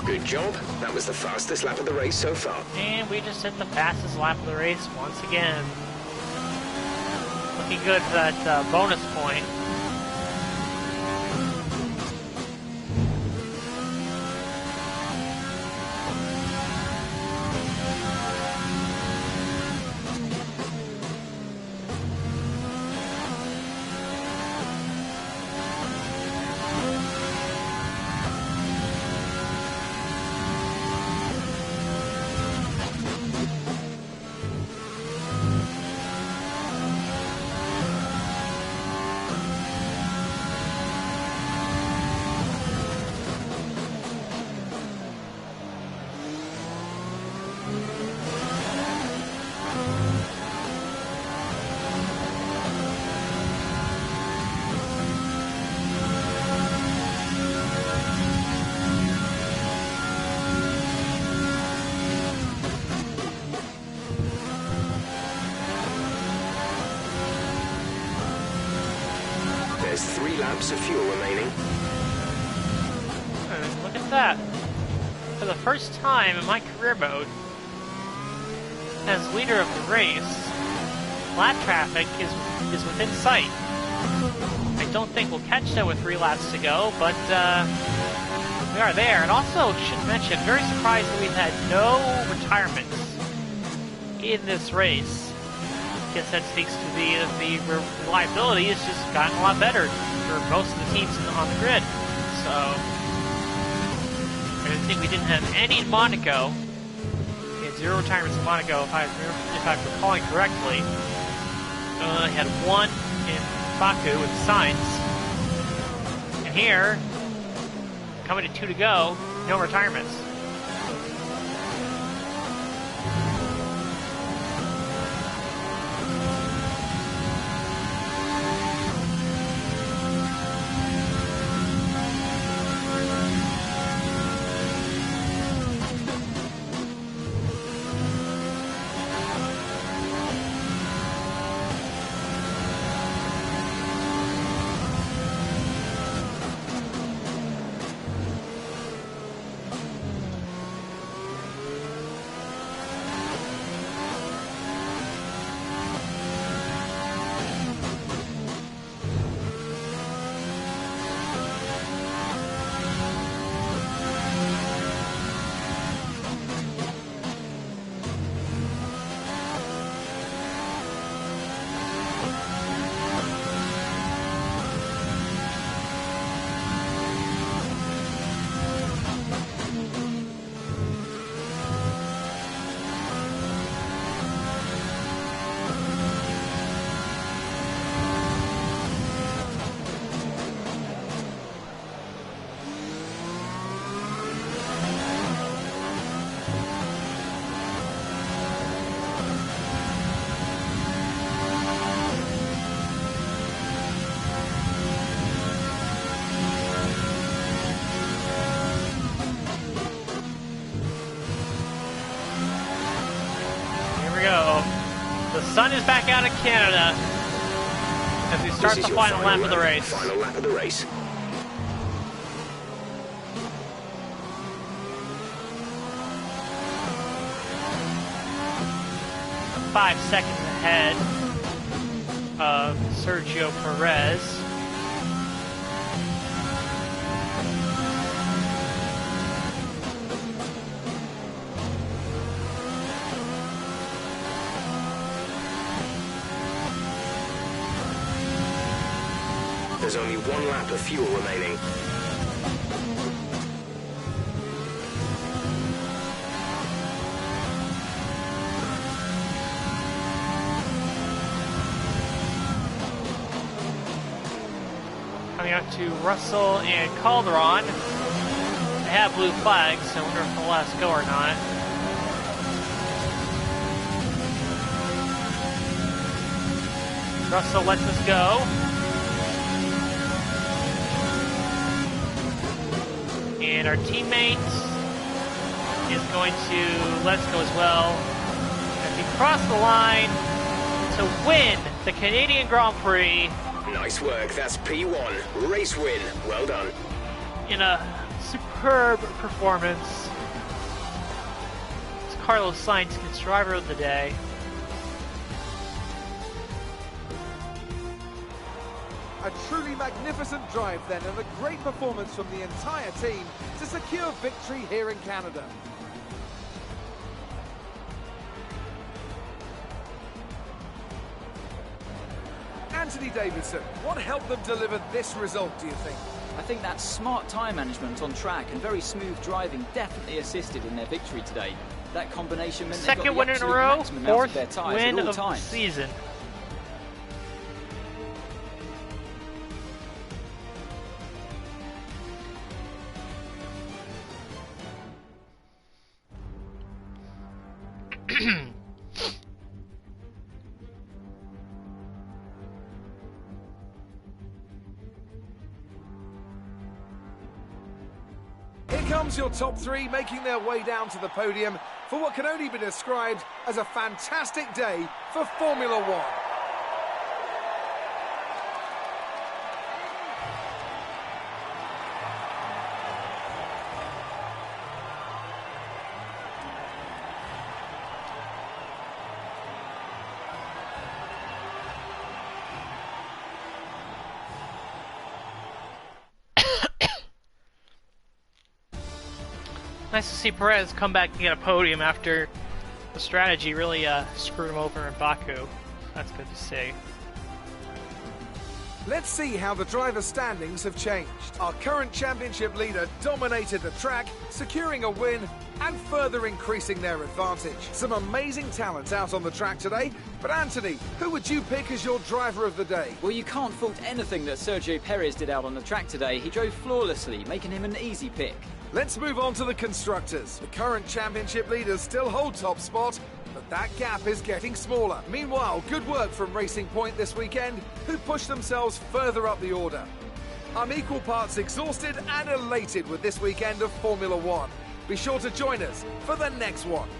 Good job. That was the fastest lap of the race so far. And we just hit the fastest lap of the race once again. Looking good for that bonus point. There's 3 laps of fuel remaining. And look at that. For the first time in my career mode, as leader of the race, lap traffic is within sight. I don't think we'll catch that with 3 laps to go, but we are there. And also, should mention, very surprised that we've had no retirements in this race. I guess that speaks to the reliability has just gotten a lot better for most of the teams on the grid. So I think we didn't have any in Monaco. We had 0 retirements in Monaco, if I'm recalling correctly. I had 1 in Baku with Sainz. And here, coming to 2 to go, no retirements. sun is back out in Canada as we start This is the your final lap of the race. Final lap of the race. Five seconds ahead of Sergio Perez. There's only one lap of fuel remaining. Coming out to Russell and Calderon. They have blue flags, so I wonder if they'll let us go or not. Russell lets us go. And our teammate is going to let us go as well. As we cross the line to win the Canadian Grand Prix. Nice work, that's P1. Race win. Well done. In a superb performance. It's Carlos Sainz, his driver of the day. A truly magnificent drive then, and a great performance from the entire team to secure victory here in Canada. Anthony Davidson, what helped them deliver this result, do you think? I think that smart time management on track and very smooth driving definitely assisted in their victory today. That combination meant Second they got win the in a absolute row, maximum out of fourth their tyres win at all of the times. season. Here comes your top three making their way down to the podium for what can only be described as a fantastic day for Formula One. Nice to see Perez come back and get a podium after the strategy really screwed him over in Baku. That's good to see. Let's see how the driver standings have changed. Our current championship leader dominated the track, securing a win and further increasing their advantage. Some amazing talent out on the track today, but Anthony, who would you pick as your driver of the day? Well, you can't fault anything that Sergio Perez did out on the track today. He drove flawlessly, making him an easy pick. Let's move on to the constructors. The current championship leaders still hold top spot, but that gap is getting smaller. Meanwhile, good work from Racing Point this weekend, who pushed themselves further up the order. I'm equal parts exhausted and elated with this weekend of Formula One. Be sure to join us for the next one.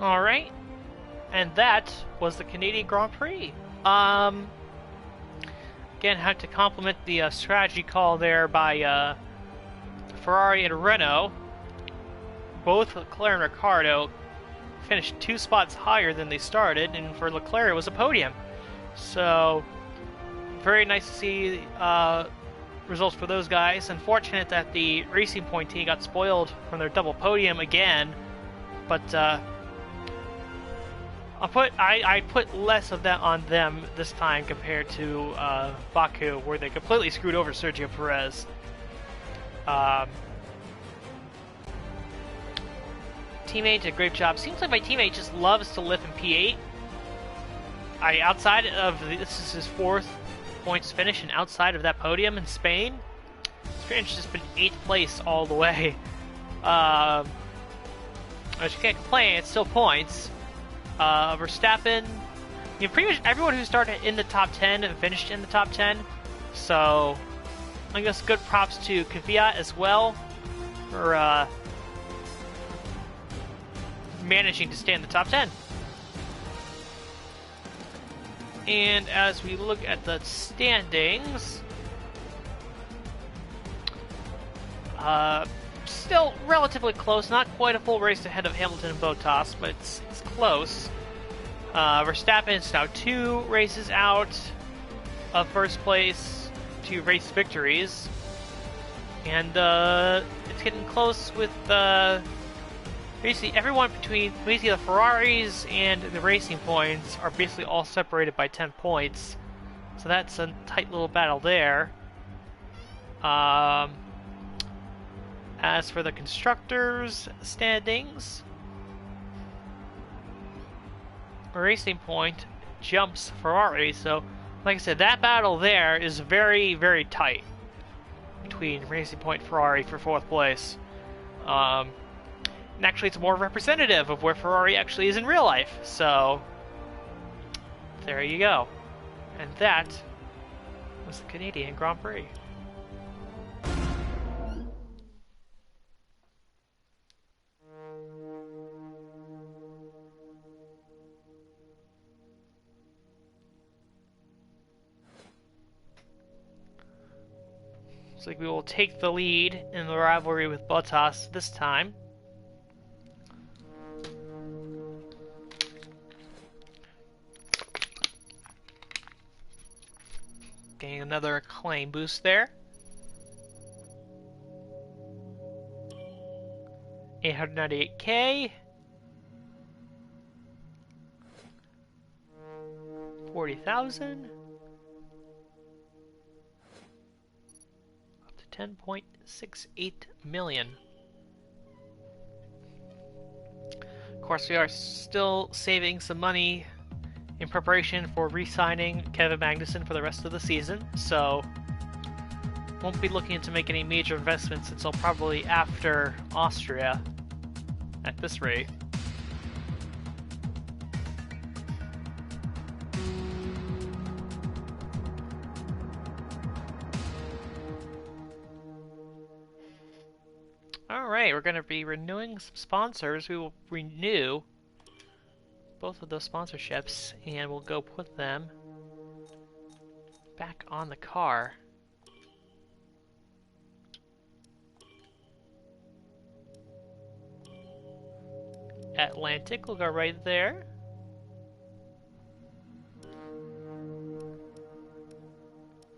Alright, and that was the Canadian Grand Prix. Again, had to compliment the strategy call there by Ferrari and Renault. Both Leclerc and Ricciardo finished 2 spots higher than they started, and for Leclerc it was a podium. So, very nice to see results for those guys. Unfortunate that the Racing Point team got spoiled from their double podium again, but I put less of that on them this time compared to Baku, where they completely screwed over Sergio Perez. teammate did a great job. Seems like my teammate just loves to live in P8. Outside of this is his 4th points finish, and outside of that podium in Spain, this finish has been 8th place all the way. Which you can't complain, it's still points. Verstappen, pretty much everyone who started in the top 10 finished in the top 10. So, I guess good props to Kvyat as well for managing to stay in the top 10. And as we look at the standings, still relatively close, not quite a full race ahead of Hamilton and Bottas, but it's close. Verstappen is now 2 races out of first place, 2 race victories, and it's getting close with basically everyone between basically the Ferraris and the Racing Points are basically all separated by 10 points, so that's a tight little battle there. As for the constructors' standings, Racing Point jumps Ferrari, so like I said, that battle there is very, very tight between Racing Point and Ferrari for 4th place. And actually it's more representative of where Ferrari actually is in real life, so there you go. And that was the Canadian Grand Prix. Looks like we will take the lead in the rivalry with Bottas this time. Getting another acclaim boost there. 898k. 40,000. 10.68 million. Of course, we are still saving some money in preparation for re-signing Kevin Magnussen for the rest of the season, so won't be looking to make any major investments until probably after Austria at this rate. Alright, we're going to be renewing some sponsors. We will renew both of those sponsorships and we'll go put them back on the car. Atlantic will go right there.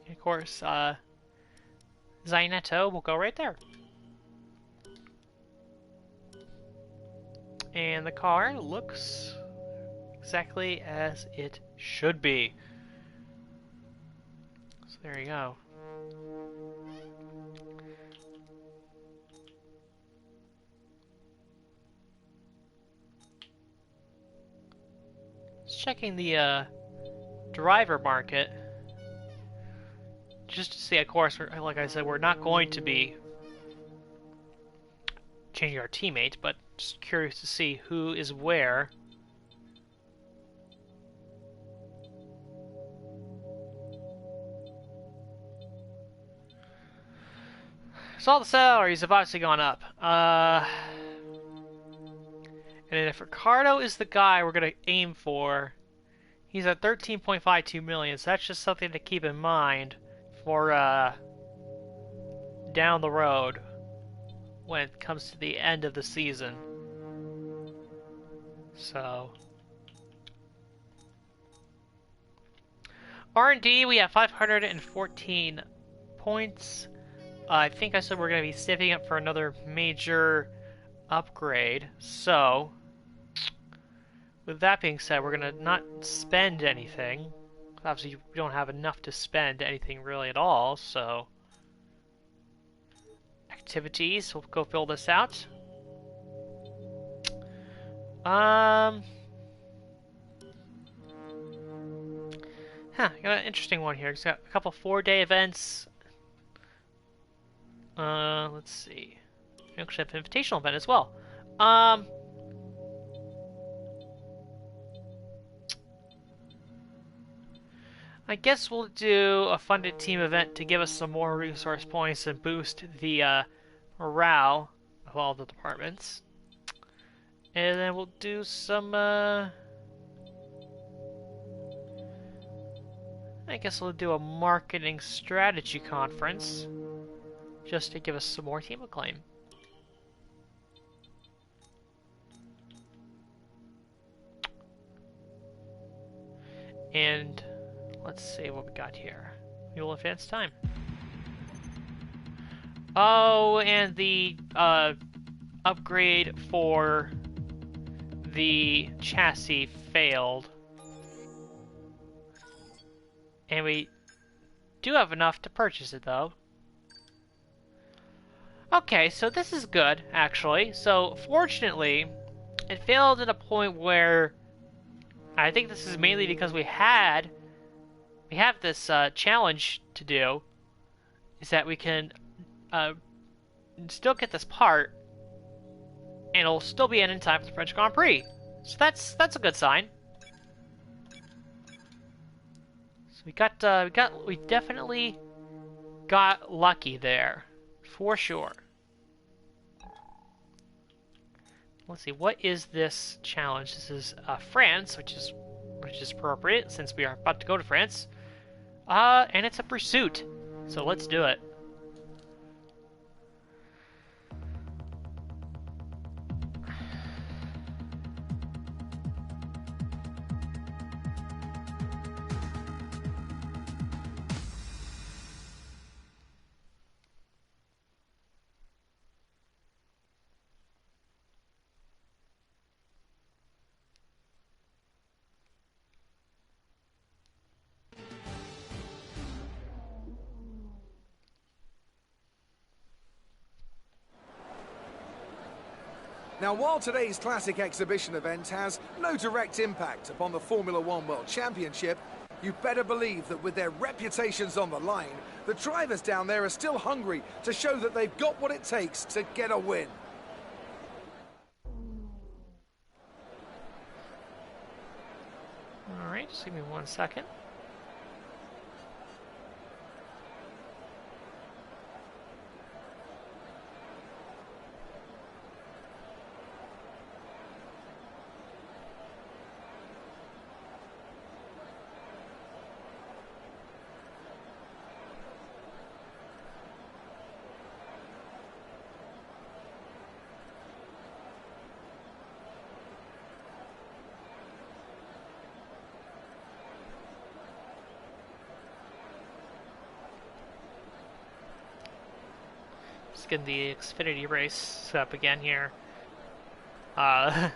And of course, Zainetto will go right there. And the car looks exactly as it should be. So there you go. Just checking the driver market. Just to see, of course, like I said, we're not going to be changing our teammate, but just curious to see who is where. So all the salaries have obviously gone up. And if Ricardo is the guy we're going to aim for, he's at 13.52 million, so that's just something to keep in mind for down the road when it comes to the end of the season. So R&D, we have 514 points. I think I said we're going to be saving up for another major upgrade. So with that being said, we're going to not spend anything. Obviously, we don't have enough to spend anything really at all, so activities, we'll go fill this out. Got an interesting one here. It's got a couple 4-day events. Let's see. We actually have an invitational event as well. I guess we'll do a funded team event to give us some more resource points and boost the morale of all the departments. And then we'll do some, I guess we'll do a marketing strategy conference just to give us some more team acclaim. And let's see what we got here. We will advance time. Oh, and the upgrade for the chassis failed. And we do have enough to purchase it, though. Okay, so this is good, actually. So, fortunately, it failed at a point where I think this is mainly because we have this challenge to do, is that we can still get this part, and it'll still be in time for the French Grand Prix. So that's a good sign. So we definitely got lucky there, for sure. Let's see, what is this challenge? This is France, which is appropriate since we are about to go to France. And it's a pursuit, so let's do it. Now, while today's classic exhibition event has no direct impact upon the Formula One World Championship, you better believe that with their reputations on the line, the drivers down there are still hungry to show that they've got what it takes to get a win. All right, just give me 1 second. Getting the Xfinity race set up again here. We'll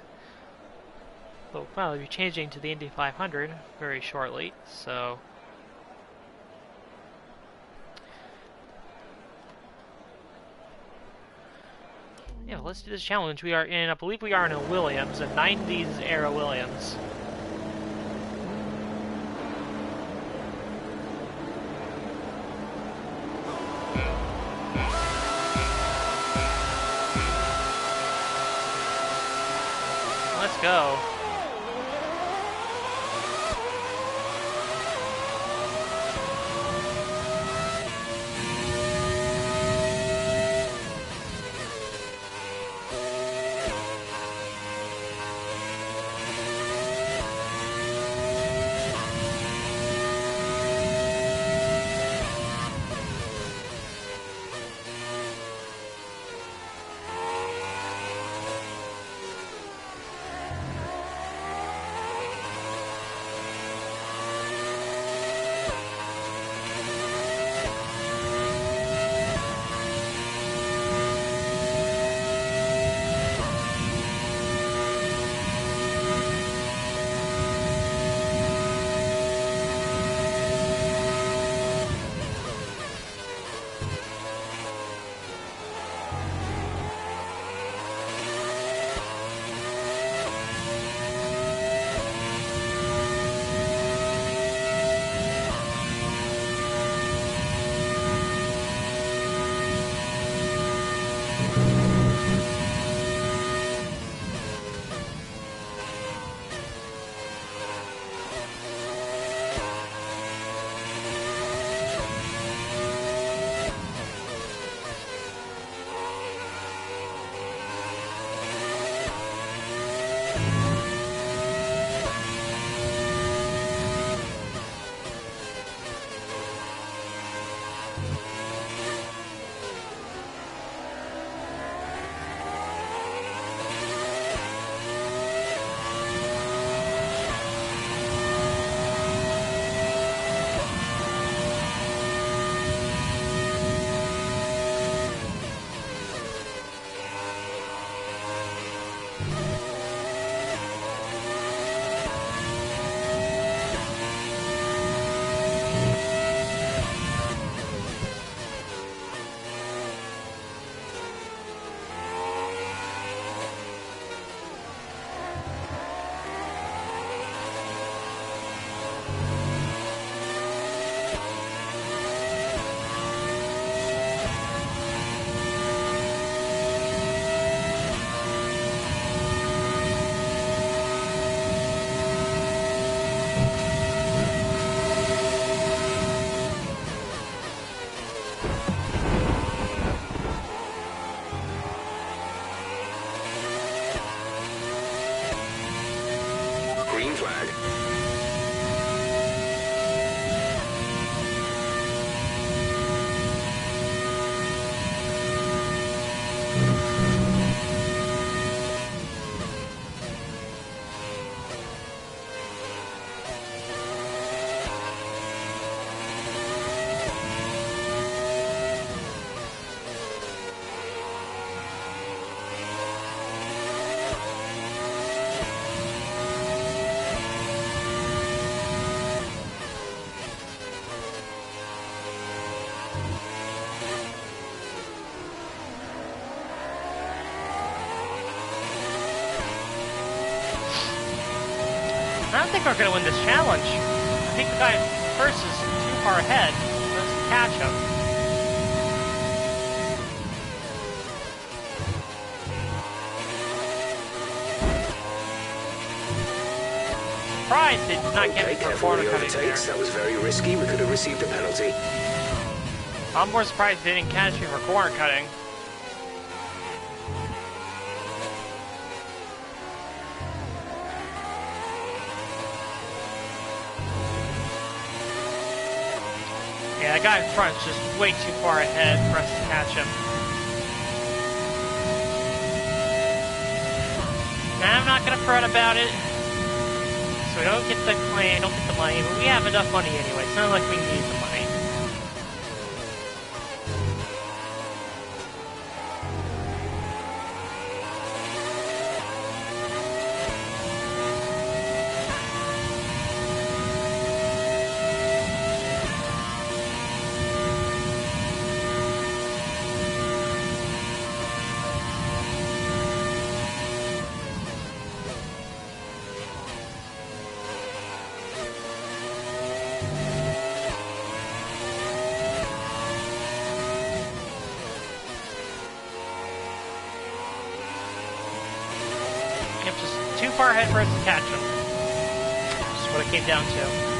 probably be changing to the Indy 500 very shortly, so yeah, let's do this challenge. We are in, I believe we are in a Williams, a 90s era Williams. Let's go. think we're gonna win this challenge. I think the guy first is too far ahead. Let's catch him. Surprised they did not get me for careful corner with the cutting there. overtakes. That was very risky. We could have received a penalty. I'm more surprised they didn't catch me for corner cutting. Yeah, that guy in front is just way too far ahead for us to catch him. And I'm not gonna fret about it. So we don't get the claim, don't get the money, but we have enough money anyway. It's not like we need the money. I'm just too far ahead for us to catch him. That's what it came down to.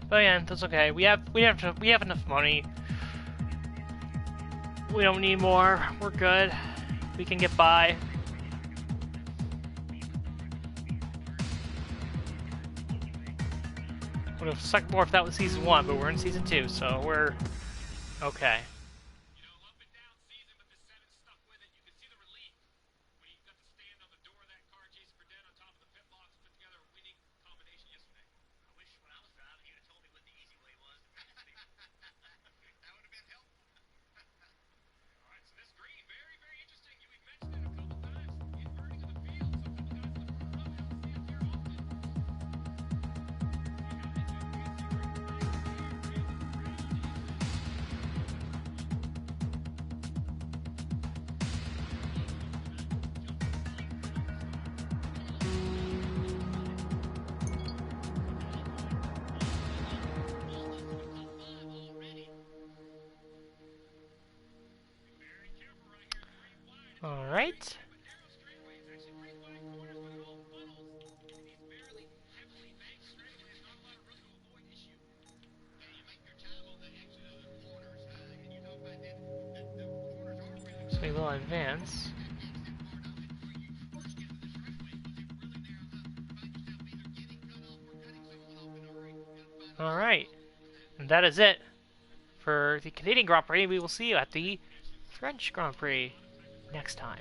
But yeah, that's okay. We have enough money. We don't need more. We're good. We can get by. Would have sucked more if that was season 1, but we're in season 2, so we're okay. Alright. So we will advance. Alright. And that is it for the Canadian Grand Prix. We will see you at the French Grand Prix next time.